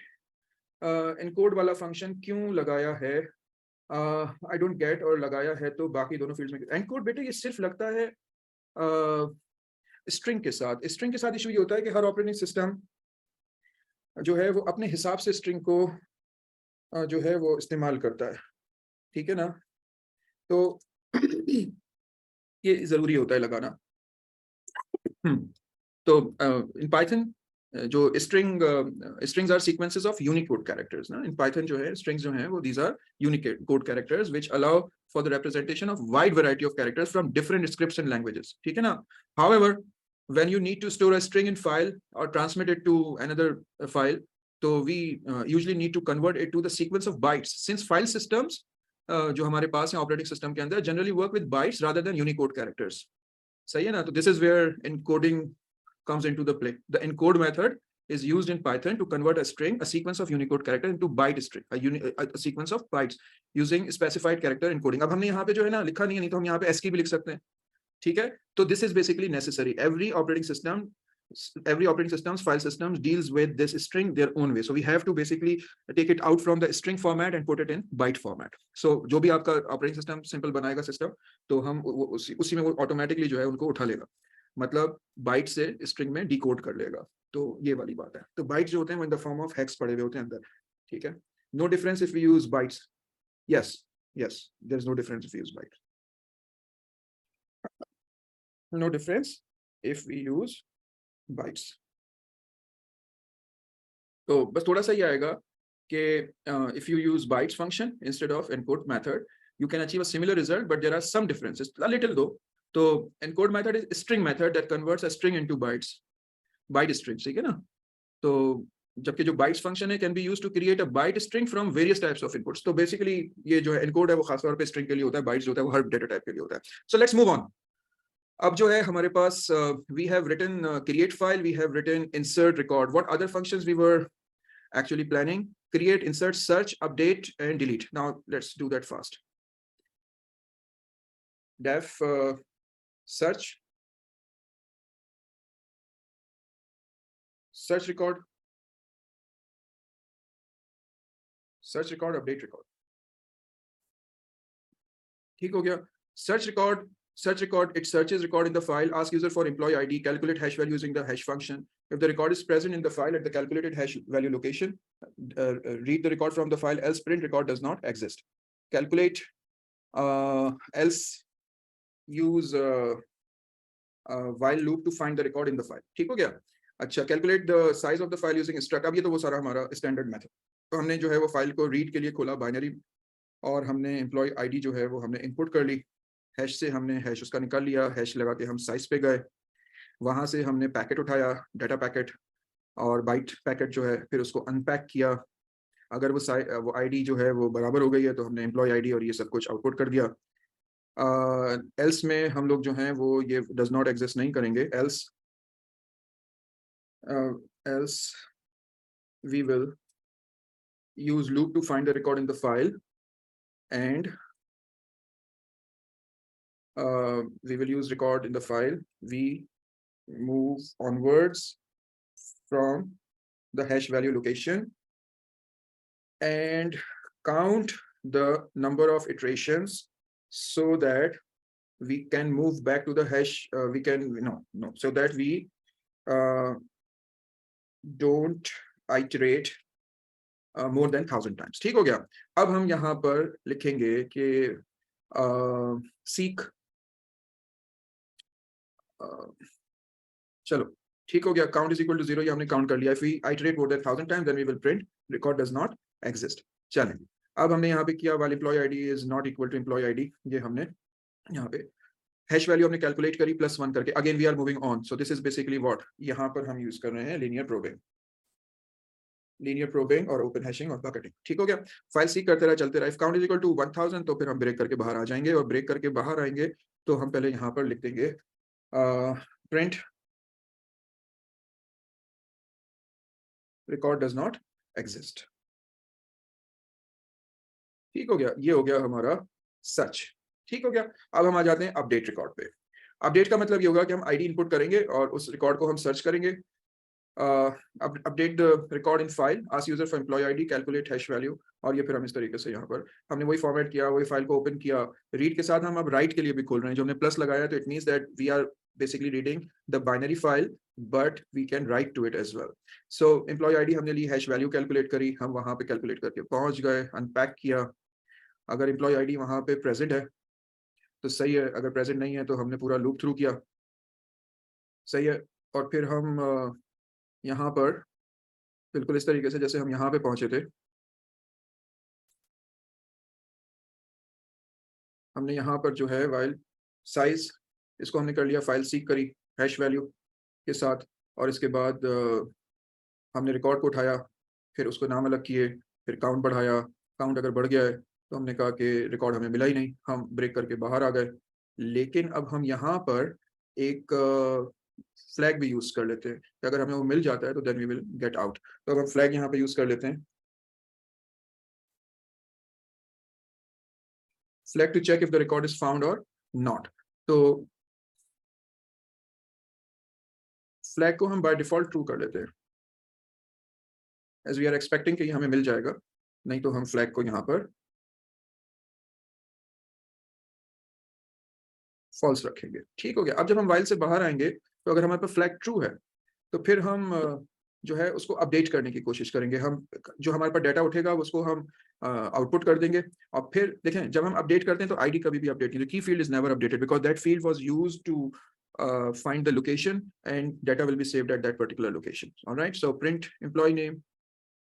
A: encode वाला function क्यों लगाया है? I don't get, और लगाया है तो बाकी दोनों फील्ड्स में. encode बेटे ये सिर्फ लगता है स्ट्रिंग के साथ. स्ट्रिंग के साथ इशू ये होता है कि हर ऑपरेटिंग सिस्टम जो है वो अपने हिसाब से स्ट्रिंग को जो है वो इस्तेमाल करता है. ठीक है ना? तो ये जरूरी होता है लगाना. तो इन पाइथन जो strings are sequences of Unicode characters ना. in Python जो है strings जो हैं वो these are Unicode characters which allow for the representation of wide variety of characters from different scripts and languages. ठीक है ना? However, when you need to store a string in file or transmit it to another file, so we usually need to convert it to the sequence of bytes. Since file systems जो हमारे पास है operating system के अंदर generally work with bytes rather than Unicode characters. सही है ना? तो this is where encoding comes into the play. The encode method is used in Python to convert a string, a sequence of Unicode character into byte string, a sequence of bytes using specified character encoding. अब हमने यहाँ पे जो है ना लिखा नहीं है, नहीं तो हम यहाँ पे ASCII भी लिख सकते हैं. ठीक है, तो this is basically necessary. Every operating system every operating systems, file systems deals with this string their own way. So we have to basically take it out from the string format and put it in byte format. So जो भी आपका operating system simple बनाएगा system, तो हम उसी में वो automatically जो है उनको उठा लेगा, मतलब byte से string में decode कर लेगा. तो ये वाली बात है. तो bytes जो होते हैं वो in the form of hex पड़े हुए होते हैं अंदर, ठीक है. No difference if we use bytes. Yes, there's no difference if we use bytes. No difference if we use bytes. तो बस थोड़ा सा ही आएगा कि if you use bytes function instead of encode method, you can achieve a similar result, but there are some differences, a little though. तो encode method is a string method that converts a string into bytes, byte string, ठीक है ना. तो जबकि जो bytes function है can be used to create a byte string from various types of inputs. तो basically ये जो है encode है वो खासतौर पे string के लिए होता है, bytes जो होता है वो हर data type के लिए होता है. So let's move on. अब जो है हमारे पास we have written create file, we have written insert record. What other functions we were actually planning? Create, insert, search, update, and delete. Now let's do that fast. Def search record, update record. ठीक हो गया. Search record, it searches record in the file, ask user for employee ID, calculate hash value using the hash function. If the record is present in the file at the calculated hash value location, read the record from the file, else print record does not exist. Calculate, else use while loop to find the record in the file. ठीक हो गया. अच्छा, calculate the size of the file using struct. अब ये तो वो सारा हमारा standard method. तो हमने जो है वो फाइल को रीड के लिए खोला बाइनरी, और हमने एम्प्लॉय आईडी जो है वो हमने इनपुट कर ली, हैश से हमने हैश उसका निकाल लिया, हैश लगा के हम साइज पे गए, वहां से हमने पैकेट उठाया, डाटा पैकेट और बाइट पैकेट जो है, फिर उसको अनपैक किया. अगर वो आईडी जो है वो बराबर हो गई है तो हमने एम्प्लॉय आईडी और ये सब कुछ आउटपुट कर दिया. एल्स में हम लोग जो हैं वो ये डज नॉट एग्जिस्ट नहीं करेंगे. else we will use loop to find the record in the file, and we will use record in the file. We move onwards from the hash value location and count the number of iterations so that we can move back to the hash. So that we don't iterate more than 1,000 times. ठीक हो गया. अब हम यहाँ पर लिखेंगे कि seek, चलो ठीक हो गया. count is equal to 0, ये हमने काउंट कर लिया. if we iterate more than 1,000 times then we will print record does not exist. चलें, अब हमने यहाँ पे किया while employee ID is not equal to employee ID, ये हमने यहाँ पे हैश वैल्यू हमने कैलकुलेट करी +1 करके. Again we are moving on. So this is basically what यहाँ पर हम यूज कर रहे हैं लीनियर प्रोबिंग और ओपन हैशिंग और बकेटिंग. ठीक हो गया. फाइल सीक करते रहे, चलते रहे. If count is equal to 1000 तो फिर हम ब्रेक करके बाहर आ जाएंगे, और ब्रेक करके बाहर आएंगे तो हम पहले यहाँ पर लिख देंगे print record does not exist. ठीक हो गया. ये हो गया हमारा सच. ठीक हो गया. अब हम आ जाते हैं अपडेट रिकॉर्ड पे. अपडेट का मतलब ये होगा कि हम आईडी इनपुट करेंगे और उस रिकॉर्ड को हम सर्च करेंगे. Update the record in file, ask user for employee ID, calculate hash value, और ये फिर हम इस तरीके से यहाँ पर हमने वही फॉर्मेट किया, वही फाइल को ओपन किया. रीड के साथ हम अब राइट के लिए भी खोल रहे हैं. जो हमने प्लस लगाया तो it means that we are basically reading the binary file but we can write to it as well. So employee ID हमने ली, हैश वैल्यू कैलकुलेट करी, हम वहाँ पे कैलकुलेट करके पहुंच गए, अनपैक किया. अगर एम्प्लॉय आईडी वहाँ पे प्रेजेंट है तो सही है, अगर प्रेजेंट नहीं है तो हमने पूरा लूप थ्रू किया, सही है. और फिर हम यहाँ पर बिल्कुल इस तरीके से जैसे हम यहाँ पे पहुंचे थे, हमने यहाँ पर जो है वाइल साइज इसको हमने कर लिया, फाइल सीक करी हैश वैल्यू के साथ, और इसके बाद हमने रिकॉर्ड को उठाया, फिर उसको नाम अलग किए, फिर काउंट बढ़ाया. काउंट अगर बढ़ गया है तो हमने कहा कि रिकॉर्ड हमें मिला ही नहीं, हम ब्रेक करके बाहर आ गए. लेकिन अब हम यहाँ पर एक फ्लैग भी यूज कर लेते हैं कि अगर हमें वो मिल जाता है तो then we will get out. तो अब हम फ्लैग यहाँ पे यूज कर लेते हैं, flag to check if the record is found और नॉट. तो फ्लैग को हम बाय डिफॉल्ट ट्रू कर लेते हैं, एज वी आर एक्सपेक्टिंग कि हमें मिल जाएगा, नहीं तो हम फ्लैग को यहाँ पर फॉल्स रखेंगे। ठीक हो गया। अब जब हम वाइल से बाहर आएंगे तो अगर हमारे पास फ्लैग ट्रू है तो फिर हम जो है उसको अपडेट करने की कोशिश करेंगे। हम जो हमारे पास डाटा उठेगा उसको हम आउटपुट कर देंगे, और फिर देखें जब हम अपडेट करते हैं तो आईडी कभी भी अपडेट नहीं, key field is never updated because that field was used to find the location and data will be saved at that particular location. Alright, so print employee name,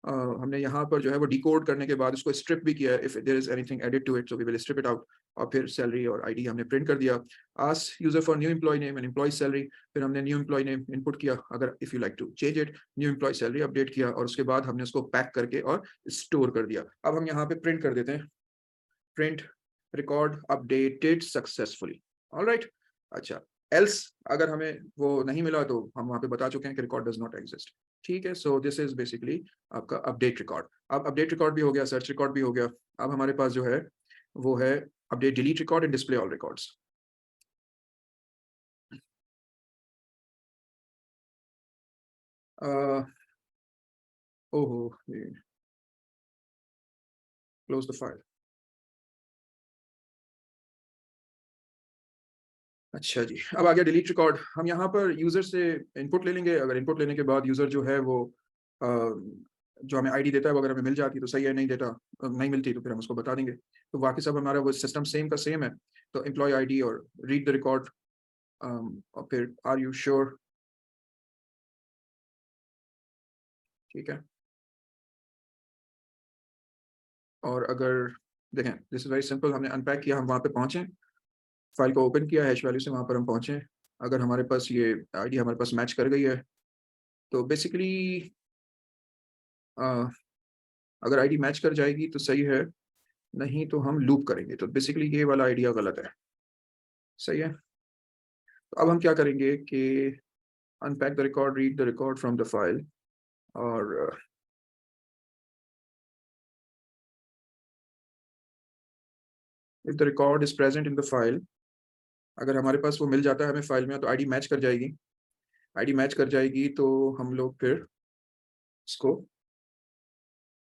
A: हमने यहाँ पर जो है वो डिकोड करने के बाद उसको स्ट्रिप भी किया है, if there is anything added to it so we will strip it out, और फिर सैलरी और आईडी हमने प्रिंट कर दिया। Ask user for new employee name and employee salary, फिर हमने न्यू एम्प्लॉय नेम इनपुट किया, अगर if you like to change it, new employee salary update किया, और उसके बाद हमने उसको पैक करके और स्टोर कर दिया। अब हम यहाँ पे प्रिंट कर देते हैं, print record updated successfully. Alright, अच्छा, एल्स अगर हमें वो नहीं मिला तो हम वहां पे बता चुके हैं कि रिकॉर्ड डज नॉट एग्जिस्ट। ठीक है, सो दिस इज बेसिकली आपका अपडेट रिकॉर्ड। अब अपडेट रिकॉर्ड भी हो गया, सर्च रिकॉर्ड भी हो गया। अब हमारे पास जो है वो है update delete record and display all records. ओहो, क्लोज द फाइल। अच्छा जी, अब आ गया डिलीट रिकॉर्ड। हम यहाँ पर यूजर से इनपुट ले लेंगे, अगर इनपुट लेने के बाद यूजर जो है वो अ, जो हमें आईडी देता है वो अगर हमें मिल जाती तो सही है, नहीं देता नहीं मिलती तो फिर हम उसको बता देंगे। तो बाकी सब हमारा वो सिस्टम सेम का सेम है। तो एम्प्लॉय आईडी और रीड द रिकॉर्ड, और फिर आर यू श्योर। ठीक है, और अगर देखें दिस इज वेरी सिंपल, हमने अनपैक किया, हम वहाँ पे पहुँचे, फाइल को ओपन किया हैश वैल्यू से, वहाँ पर हम पहुँचे, अगर हमारे पास ये आईडी हमारे पास मैच कर गई है तो बेसिकली अगर आईडी मैच कर जाएगी तो सही है, नहीं तो हम लूप करेंगे। तो बेसिकली ये वाला आइडिया गलत है। सही है, तो अब हम क्या करेंगे कि unpack the record, read the record from the file, और if the record is present in the file, अगर हमारे पास वो मिल जाता है हमें फाइल में तो आईडी मैच कर जाएगी। आईडी मैच कर जाएगी तो हम लोग फिर इसको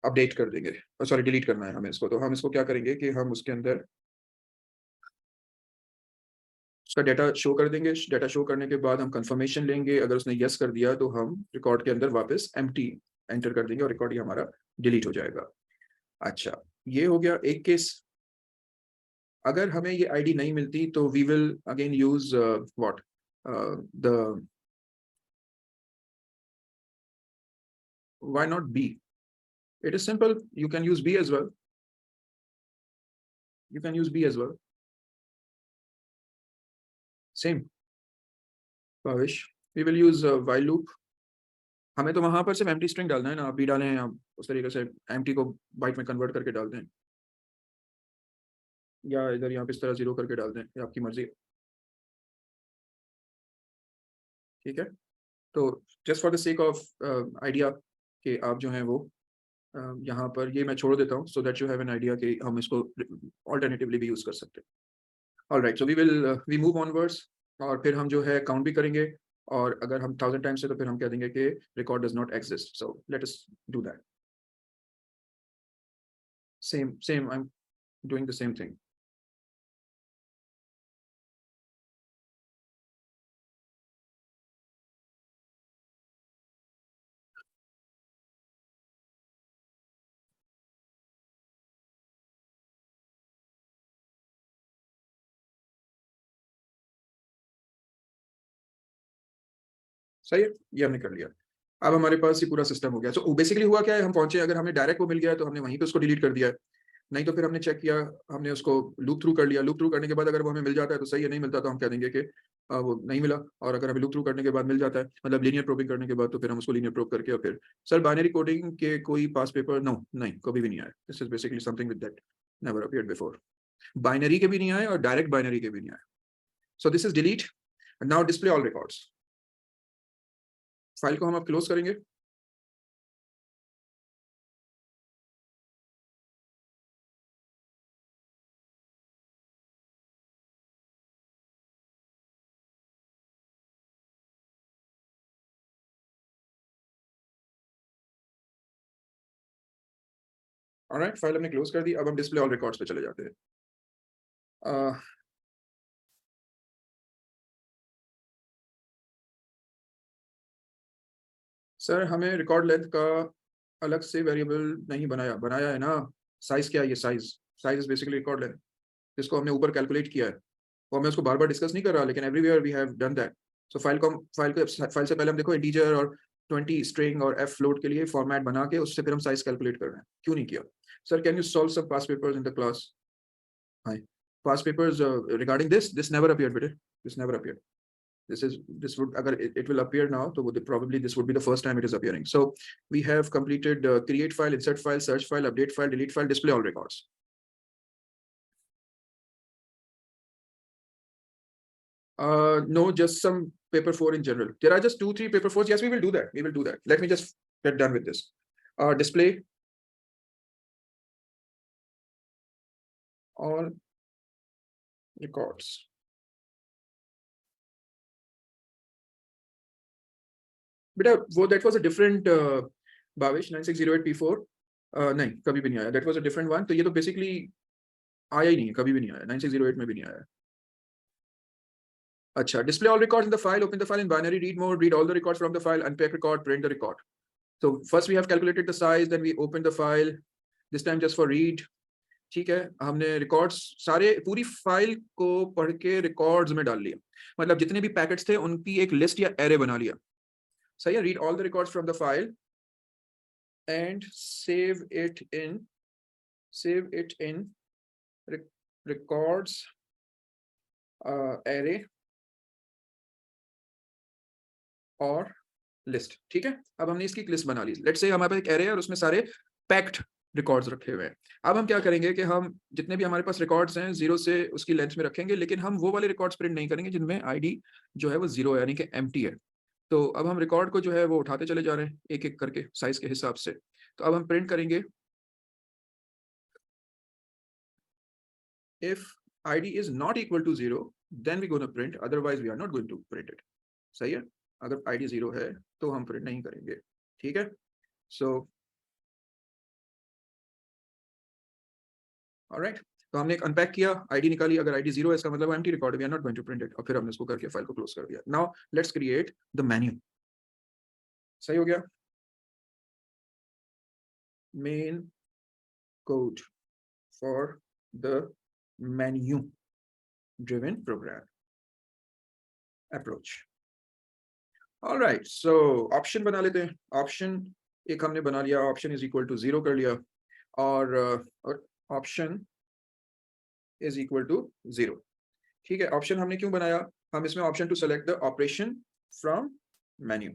A: अपडेट कर देंगे, सॉरी डिलीट करना है हमें इसको। तो हम इसको क्या करेंगे कि हम उसके अंदर उसका डाटा शो कर देंगे। डाटा शो करने के बाद हम कंफर्मेशन लेंगे, अगर उसने यस कर दिया तो हम रिकॉर्ड के अंदर वापस एम्प्टी एंटर कर देंगे और रिकॉर्ड ही हमारा डिलीट हो जाएगा। अच्छा, ये हो गया एक केस। अगर हमें ये आईडी नहीं मिलती तो we will again use what the why not B, it is simple, you can use B as well, you can use B as well, same भावेश, we will use while loop. हमें तो वहां पर सिर्फ empty string डालना है ना, आप बी डालें या उस तरीके से एम्प्टी को बाइट में कन्वर्ट करके डाल दें, या इधर यहाँ पे इस तरह जीरो करके डाल दें, ये आपकी मर्जी। ठीक है, तो just for the sake of idea कि आप जो हैं वो यहाँ पर ये मैं छोड़ देता हूँ, so that you have an idea कि हम इसको ऑल्टरनेटिवली भी यूज कर सकते हैं। Alright, so we will we move onwards, और फिर हम जो है काउंट भी करेंगे, और अगर हम 1000 टाइम्स से तो फिर हम कह देंगे कि record does not exist, so let us do that. Same I am doing the same thing. सही है, ये हमने कर लिया। अब हमारे पास ये पूरा सिस्टम हो गया। सो बेसिकली हुआ क्या है, हम पहुंचे, अगर हमें डायरेक्ट वो मिल गया तो हमने वहीं पे उसको डिलीट कर दिया है, नहीं तो फिर हमने चेक किया, हमने उसको लूप थ्रू कर लिया। लूप थ्रू करने के बाद अगर वो हमें मिल जाता है तो सही है, नहीं मिलता तो हम कह देंगे कि वो नहीं मिला। और अगर हमें लूप थ्रू करने के बाद मिल जाता है, मतलब लीनियर प्रोबिंग करने के बाद, तो फिर हम उसको लीनियर प्रोब करके और फिर सर बाइनरी कोडिंग के कोई पास पेपर नो नहीं कभी भी नहीं आया। This is basically something with that never appeared before. Binary के भी नहीं आए और डायरेक्ट बाइनरी के भी नहीं आए। सो this is delete. Now display all records, file को हम अब क्लोज करेंगे। ऑलराइट, फाइल हमने क्लोज कर दी। अब हम डिस्प्ले ऑल रिकॉर्ड्स पे चले जाते हैं। सर हमें रिकॉर्ड लेंथ का अलग से वेरिएबल नहीं बनाया है ना। साइज क्या है ये? Size is basically record length, जिसको हमने ऊपर कैलकुलेट किया है। और मैं उसको बार बार डिस्कस नहीं कर रहा, लेकिन everywhere we have done that. So file से पहले हम देखो इंटीजर और 20 स्ट्रिंग और एफ फ्लोट के लिए फॉर्मेट बना के उससे फिर हम साइज कैलकुलेट कर रहे हैं। क्यों नहीं किया? Sir can you solve some past papers in the class? Hi, past papers regarding this never appeared बेटे, this never appeared. This would agar it will appear now, so probably this would be the first time it is appearing. So we have completed create file, insert file, search file, update file, delete file, display all records. No, just some paper 4 in general. There are just 2-3 paper 4s. Yes, we will do that. Let me just get done with this. Display all records. बेटा वो that was a different Bhavesh 9608P4 नहीं कभी भी नहीं आया, that was a different one। तो ये तो basically आया ही नहीं है, कभी भी नहीं आया, 9608 में भी नहीं आया। अच्छा, display all records in the file, open the file in binary read mode, read all the records from the file, unpack record, print the record. So first we have calculated the size, then we opened the file, this time just for read। ठीक है, हमने records सारे पूरी file को पढ़ के records में डाल लिया, मतलब जितने भी पैकेट्स थे उनकी एक लिस्ट या एरे बना लिया। सही है, read all the records from the file and save it in records array और लिस्ट। ठीक है, अब हमने इसकी लिस्ट बना ली। लेट्स से हमारे पास एक एरे है और उसमें सारे पैक्ड रिकॉर्ड्स रखे हुए हैं। अब हम क्या करेंगे कि हम जितने भी हमारे पास रिकॉर्ड्स हैं 0 से उसकी लेंथ में रखेंगे, लेकिन हम वो वाले रिकॉर्ड्स प्रिंट नहीं करेंगे जिनमें आईडी जो है वो 0 है, यानी कि एम्प्टी है। तो अब हम रिकॉर्ड को जो है वो उठाते चले जा रहे हैं एक एक करके साइज के हिसाब से। तो अब हम प्रिंट करेंगे if id is not equal to 0 then we going to print, otherwise we are not going to print it। सही है, अगर id 0 है तो हम प्रिंट नहीं करेंगे। ठीक है, सो ऑलराइट, तो हमने एक अनपैक किया, आईडी निकाली, अगर आईडी 0 है इसका मतलब empty record, we are not going to print it, और फिर हमने इसको करके फाइल को क्लोज कर दिया। Now let's create the menu. सही हो गया, main code for the menu driven program approach. Alright, so option बना लेते हैं। ऑप्शन एक हमने बना लिया, ऑप्शन इज इक्वल टू 0 कर लिया, और ऑप्शन इज इक्वल टू 0। ठीक है, ऑप्शन हमने क्यों बनाया? हम इसमें option to select the operation from menu.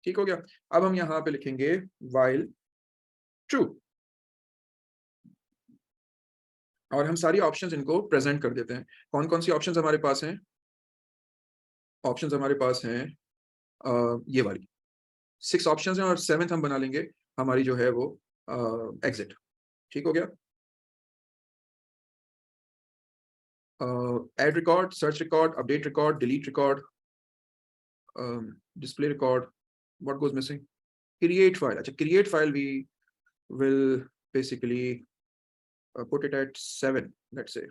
A: ठीक हो गया, अब हम यहां पे लिखेंगे while true, और हम सारी ऑप्शंस इनको प्रेजेंट कर देते हैं। कौन कौन सी ऑप्शंस हमारे पास हैं? ऑप्शंस हमारे पास हैं ये वाली 6 ऑप्शंस हैं, और 7th हम बना लेंगे हमारी जो है वो एग्जिट। ठीक हो गया, add record, search record, update record, delete record, display record, what goes missing, create file. अच्छा, create file we will basically put it at 7 let's say,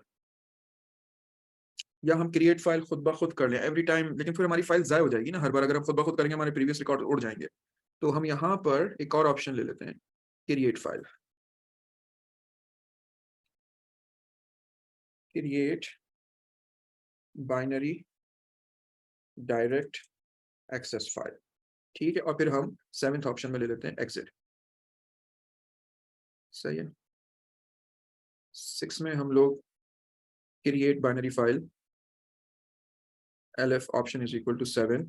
A: या हम क्रिएट फाइल खुद ब खुद कर लें एवरी टाइम, लेकिन फिर हमारी फाइल ज़ाय हो जाएगी ना हर बार। अगर हम खुद ब खुद करेंगे हमारे प्रीवियस रिकॉर्ड उड़ जाएंगे। तो हम यहाँ पर एक और ऑप्शन ले लेते हैं, create file, create binary direct access file. ठीक है, और फिर हम 7th ऑप्शन में ले लेते हैं एग्जिट। सही है, 6 में हम लोग create binary file LF option is equal to 7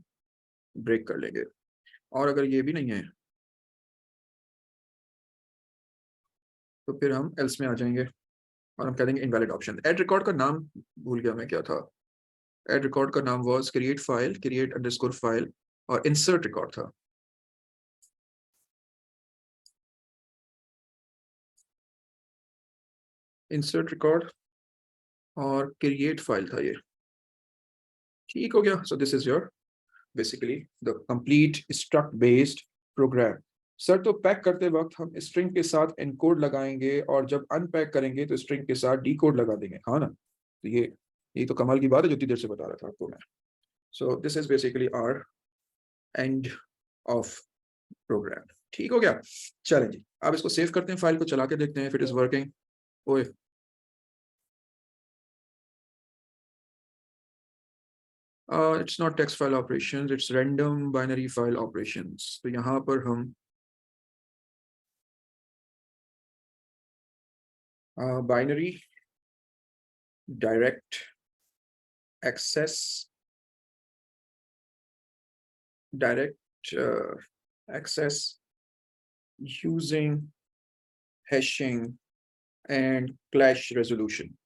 A: break कर लेंगे, और अगर ये भी नहीं है तो फिर हम एल्स में आ जाएंगे और हम कह देंगे इनवैलिड ऑप्शन। एड रिकॉर्ड का नाम भूल गया मैं, क्या था? एड रिकॉर्ड का नाम was create file, create underscore file, और इंसर्ट रिकॉर्ड था। इंसर्ट रिकॉर्ड और क्रिएट फाइल था ये। ठीक हो गया, so this is your basically the complete struct based program। Sir तो पैक करते वक्त हम स्ट्रिंग के साथ एनकोड लगाएंगे और जब अनपैक करेंगे तो स्ट्रिंग के साथ डीकोड लगा देंगे, हाँ ना? तो ये तो कमाल की बात है जो इतनी देर से बता रहा था आपको मैं। So this is basically our end of program. ठीक हो गया? चलें जी, अब इसको सेव करते हैं, फाइल को चला के देखते हैं इफ इट इज वर्किंग। ओए it's not text file operations, it's random binary file operations. तो यहाँ पर हम binary direct access access using hashing and clash resolution.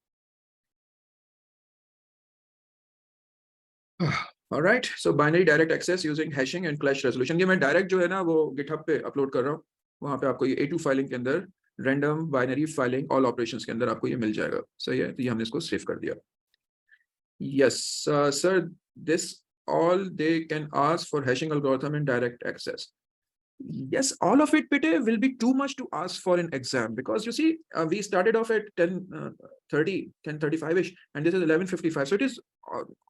A: All right, so binary direct access using hashing and clash resolution. ये मैं direct जो है ना वो GitHub पे अपलोड कर रहा हूँ, वहाँ पे आपको ये A2 फाइलिंग के अंदर random binary filing all operations के अंदर आपको ये मिल जाएगा। सही है, तो ये हमने इसको सेव कर दिया। Yes, sir, this all they can ask for hashing algorithm and direct access. Yes, all of it, Pete, will be too much to ask for in exam, because you see, we started off at 10:30, 10:35ish, and this is 11:55. So it is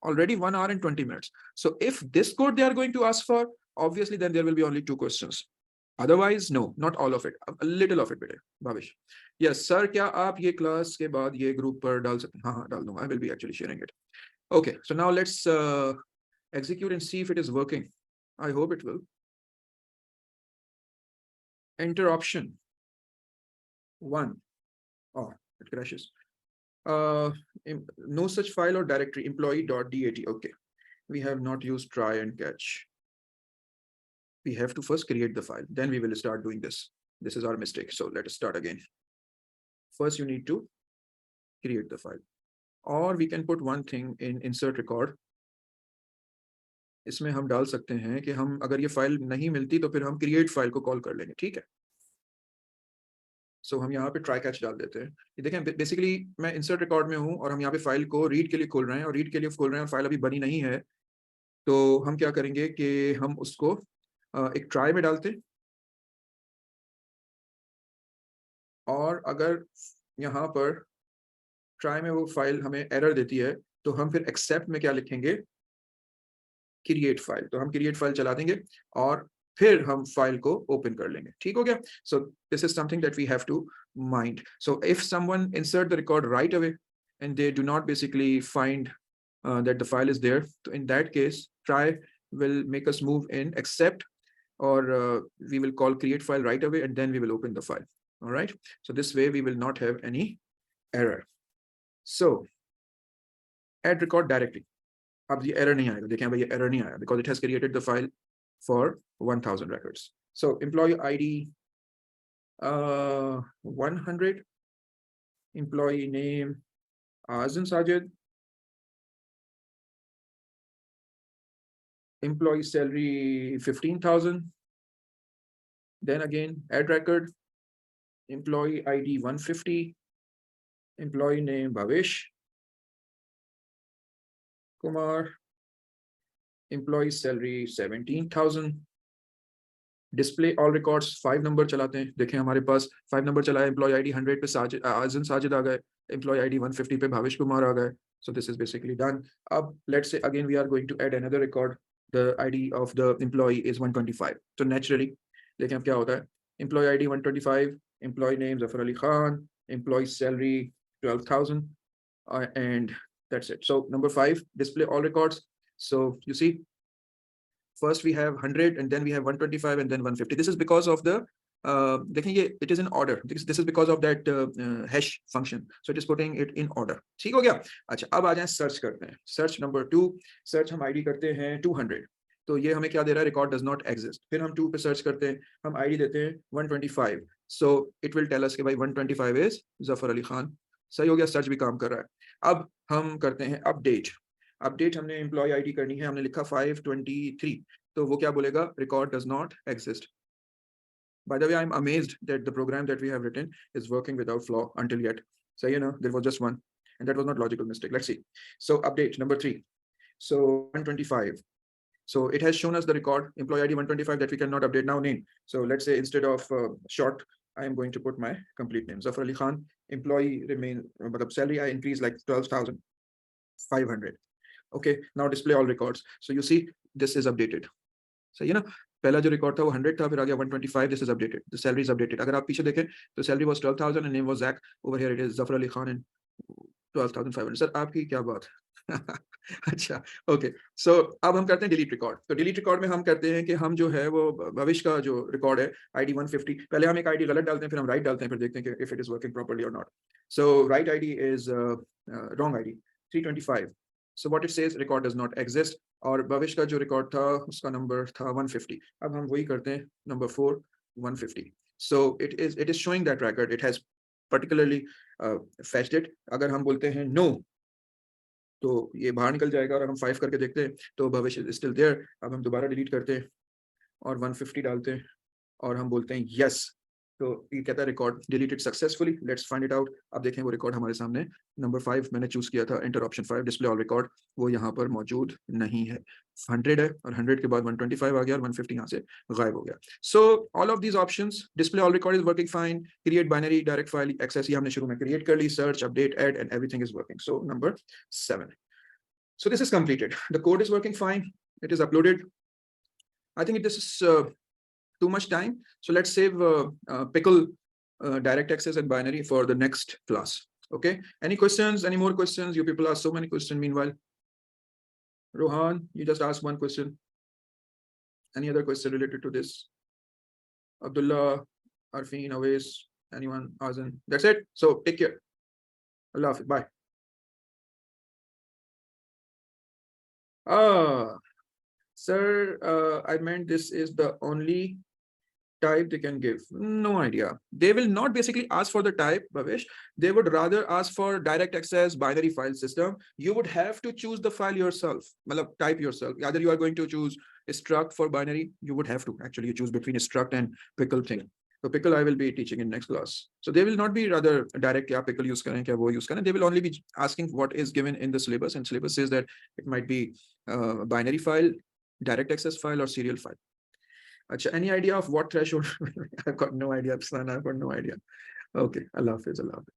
A: already 1 hour and 20 minutes. So if this code they are going to ask for, obviously then there will be only 2 questions. Otherwise, no, not all of it. A little of it, Pete. Bhavish. Yes, sir, क्या आप ये class के बाद ये group पर डाल सकते हैं? हाँ हाँ, डाल दूंगा. I will be actually sharing it. Okay, so now let's execute and see if it is working. I hope it will. Enter option 1. Oh, it crashes. No such file or directory, employee.dat. Okay, we have not used try and catch. We have to first create the file, then we will start doing this. This is our mistake, so let us start again. First you need to create the file, or we can put one thing in insert record. इसमें हम डाल सकते हैं कि हम अगर ये file नहीं मिलती तो फिर हम क्रिएट फाइल को कॉल कर लेंगे, ठीक है? सो हम यहाँ पे ट्राई कैच डाल देते हैं। ये देखें, बेसिकली मैं इंसर्ट रिकॉर्ड में हूँ और हम यहाँ पे फाइल को रीड के लिए खोल रहे हैं, और रीड के लिए खोल रहे हैं और फाइल अभी बनी नहीं है। तो हम क्या करेंगे कि हम उसको एक ट्राई में डालते हैं, और अगर यहाँ पर ट्राई में वो फाइल हमें एरर देती है तो हम फिर एक्सेप्ट में क्या लिखेंगे, क्रिएट फाइल। तो हम क्रिएट फाइल चला देंगे और फिर हम फाइल को ओपन कर लेंगे, ठीक हो गया? So this is something that we have to mind. So if someone insert the record right away and they do not basically find that the file is there, so in that case try will make us move in accept, or we will call create file right away and then we will open the file. All right, so this way we will not have any error. So add record directly. अब ये error नहीं आएगा, देखें भाई ये error नहीं आया because it has created the file for 1000 records. So employee ID 100, employee name Azim Sajid, employee salary 15,000. Then again add record, employee ID 150, employee name Bhavesh Kumar, employee salary 17,000. Display all records 5 number चलाते हैं, देखें हमारे पास 5 number चला है, employee ID 100 पे साजिद आज़म साजिद आ गए, employ ID 150 पे भावेश कुमार आ गए. So this is basically done. अब let's say again we are going to add another record. The ID of the employee is 125. तो नेचुरली देखें अब क्या होता है, employee ID 125, employee name Zafar Ali Khan, employee salary 12,000, and that's it. So number 5, display all records. So you see, first we have 100 and then we have 125 and then 150. This is because of the देखेंगे it is in order. This is because of that hash function, so it is putting it in order. ठीक हो गया? अच्छा, अब आ जाएं search करते हैं. Search number 2, search हम आईडी करते हैं 200. तो ये हमें क्या दे रहा है, रिकॉर्ड डज नॉट एग्जिस्ट. फिर हम 2 पे सर्च करते हैं, हम आईडी देते हैं 125. So it will tell us कि भाई 125 इज जफर अली खान. सही हो गया, सर्च भी काम कर रहा है. अब हम करते हैं अपडेट. अपडेट हमने एम्प्लॉय आईडी करनी है, हमने लिखा 523. तो वो क्या बोलेगा, record does not exist. By the way, I'm amazed that the program that we have written is working without flaw until yet. So there was just one, and that was not logical mistake. Let's see. So update number 3. So 125. So it has shown us the record employee ID 125 that we cannot update now name. So let's say instead of short, I am going to put my complete name. Zafar Ali Khan, employee remain, but salary I increase like 12,500. Okay, now display all records. So you see this is updated. So पहला जो record था वो 100 था, फिर आ गया 125. This is updated. The salary is updated. अगर आप पीछे देखें तो salary was 12,000 and name was ZAK. Over here it is Zafar Ali Khan and 12,500. Sir आपकी क्या बात अच्छा, ओके. सो अब हम करते हैं डिलीट रिकॉर्ड. तो डिलीट रिकॉर्ड में हम करते हैं कि हम जो है वो भविष्य का जो रिकॉर्ड है आईडी 150, पहले हम एक आईडी गलत डालते हैं, फिर हम राइट डालते हैं, फिर देखते हैं कि if it is working properly और not. So right ID is wrong ID 325. So what it says, record does not exist. और भविष्य का जो रिकॉर्ड था उसका नंबर था 150. अब हम वही करते हैं, number 4 150. So it is showing that record, it has particularly fetched it. अगर हम बोलते हैं नो तो ये बाहर निकल जाएगा, और हम 5 करके देखते हैं तो भविष्य इज स्टिल देयर. अब हम दोबारा डिलीट करते हैं और 150 डालते हैं और हम बोलते हैं यस, तो ये कहता है record deleted successfully. Let's find it out. अब देखें वो रिकॉर्ड हमारे सामने नंबर 5 मैंने चूज किया था, enter option 5 display all record, वो यहाँ पर मौजूद नहीं है. 100 है और 100 के बाद 125 आ गया और 150 यहाँ से गायब हो गया. So all of these options, display all record is working fine, create binary direct file access ये हमने शुरू में क्रिएट कर ली, search update add and everything is working. So number 7. So this is completed. The code is working fine. It is uploaded. I think this is too much time. So let's save pickle direct access and binary for the next class. Okay. Any questions? Any more questions? You people ask so many questions. Meanwhile, Rohan, you just asked one question. Any other question related to this? Abdullah, Arfeen, Awais, anyone? Azan. That's it. So take care. Allah Hafiz. Bye. Sir, I meant this is the only type they can give. No idea. They will not basically ask for the type, Bhavesh. They would rather ask for direct access binary file system. You would have to choose the file yourself. Type yourself. Either you are going to choose a struct for binary. You would have to actually choose between a struct and pickle thing. So pickle I will be teaching in next class. So they will not be rather direct kya pickle use karen kya wo use karen. They will only be asking what is given in the syllabus, and syllabus says that it might be binary file, direct access file, or serial file. Achha, any idea of what threshold? I've got no idea, Afsan. I've got no idea. Okay, Allah Hafiz, Allah Hafiz.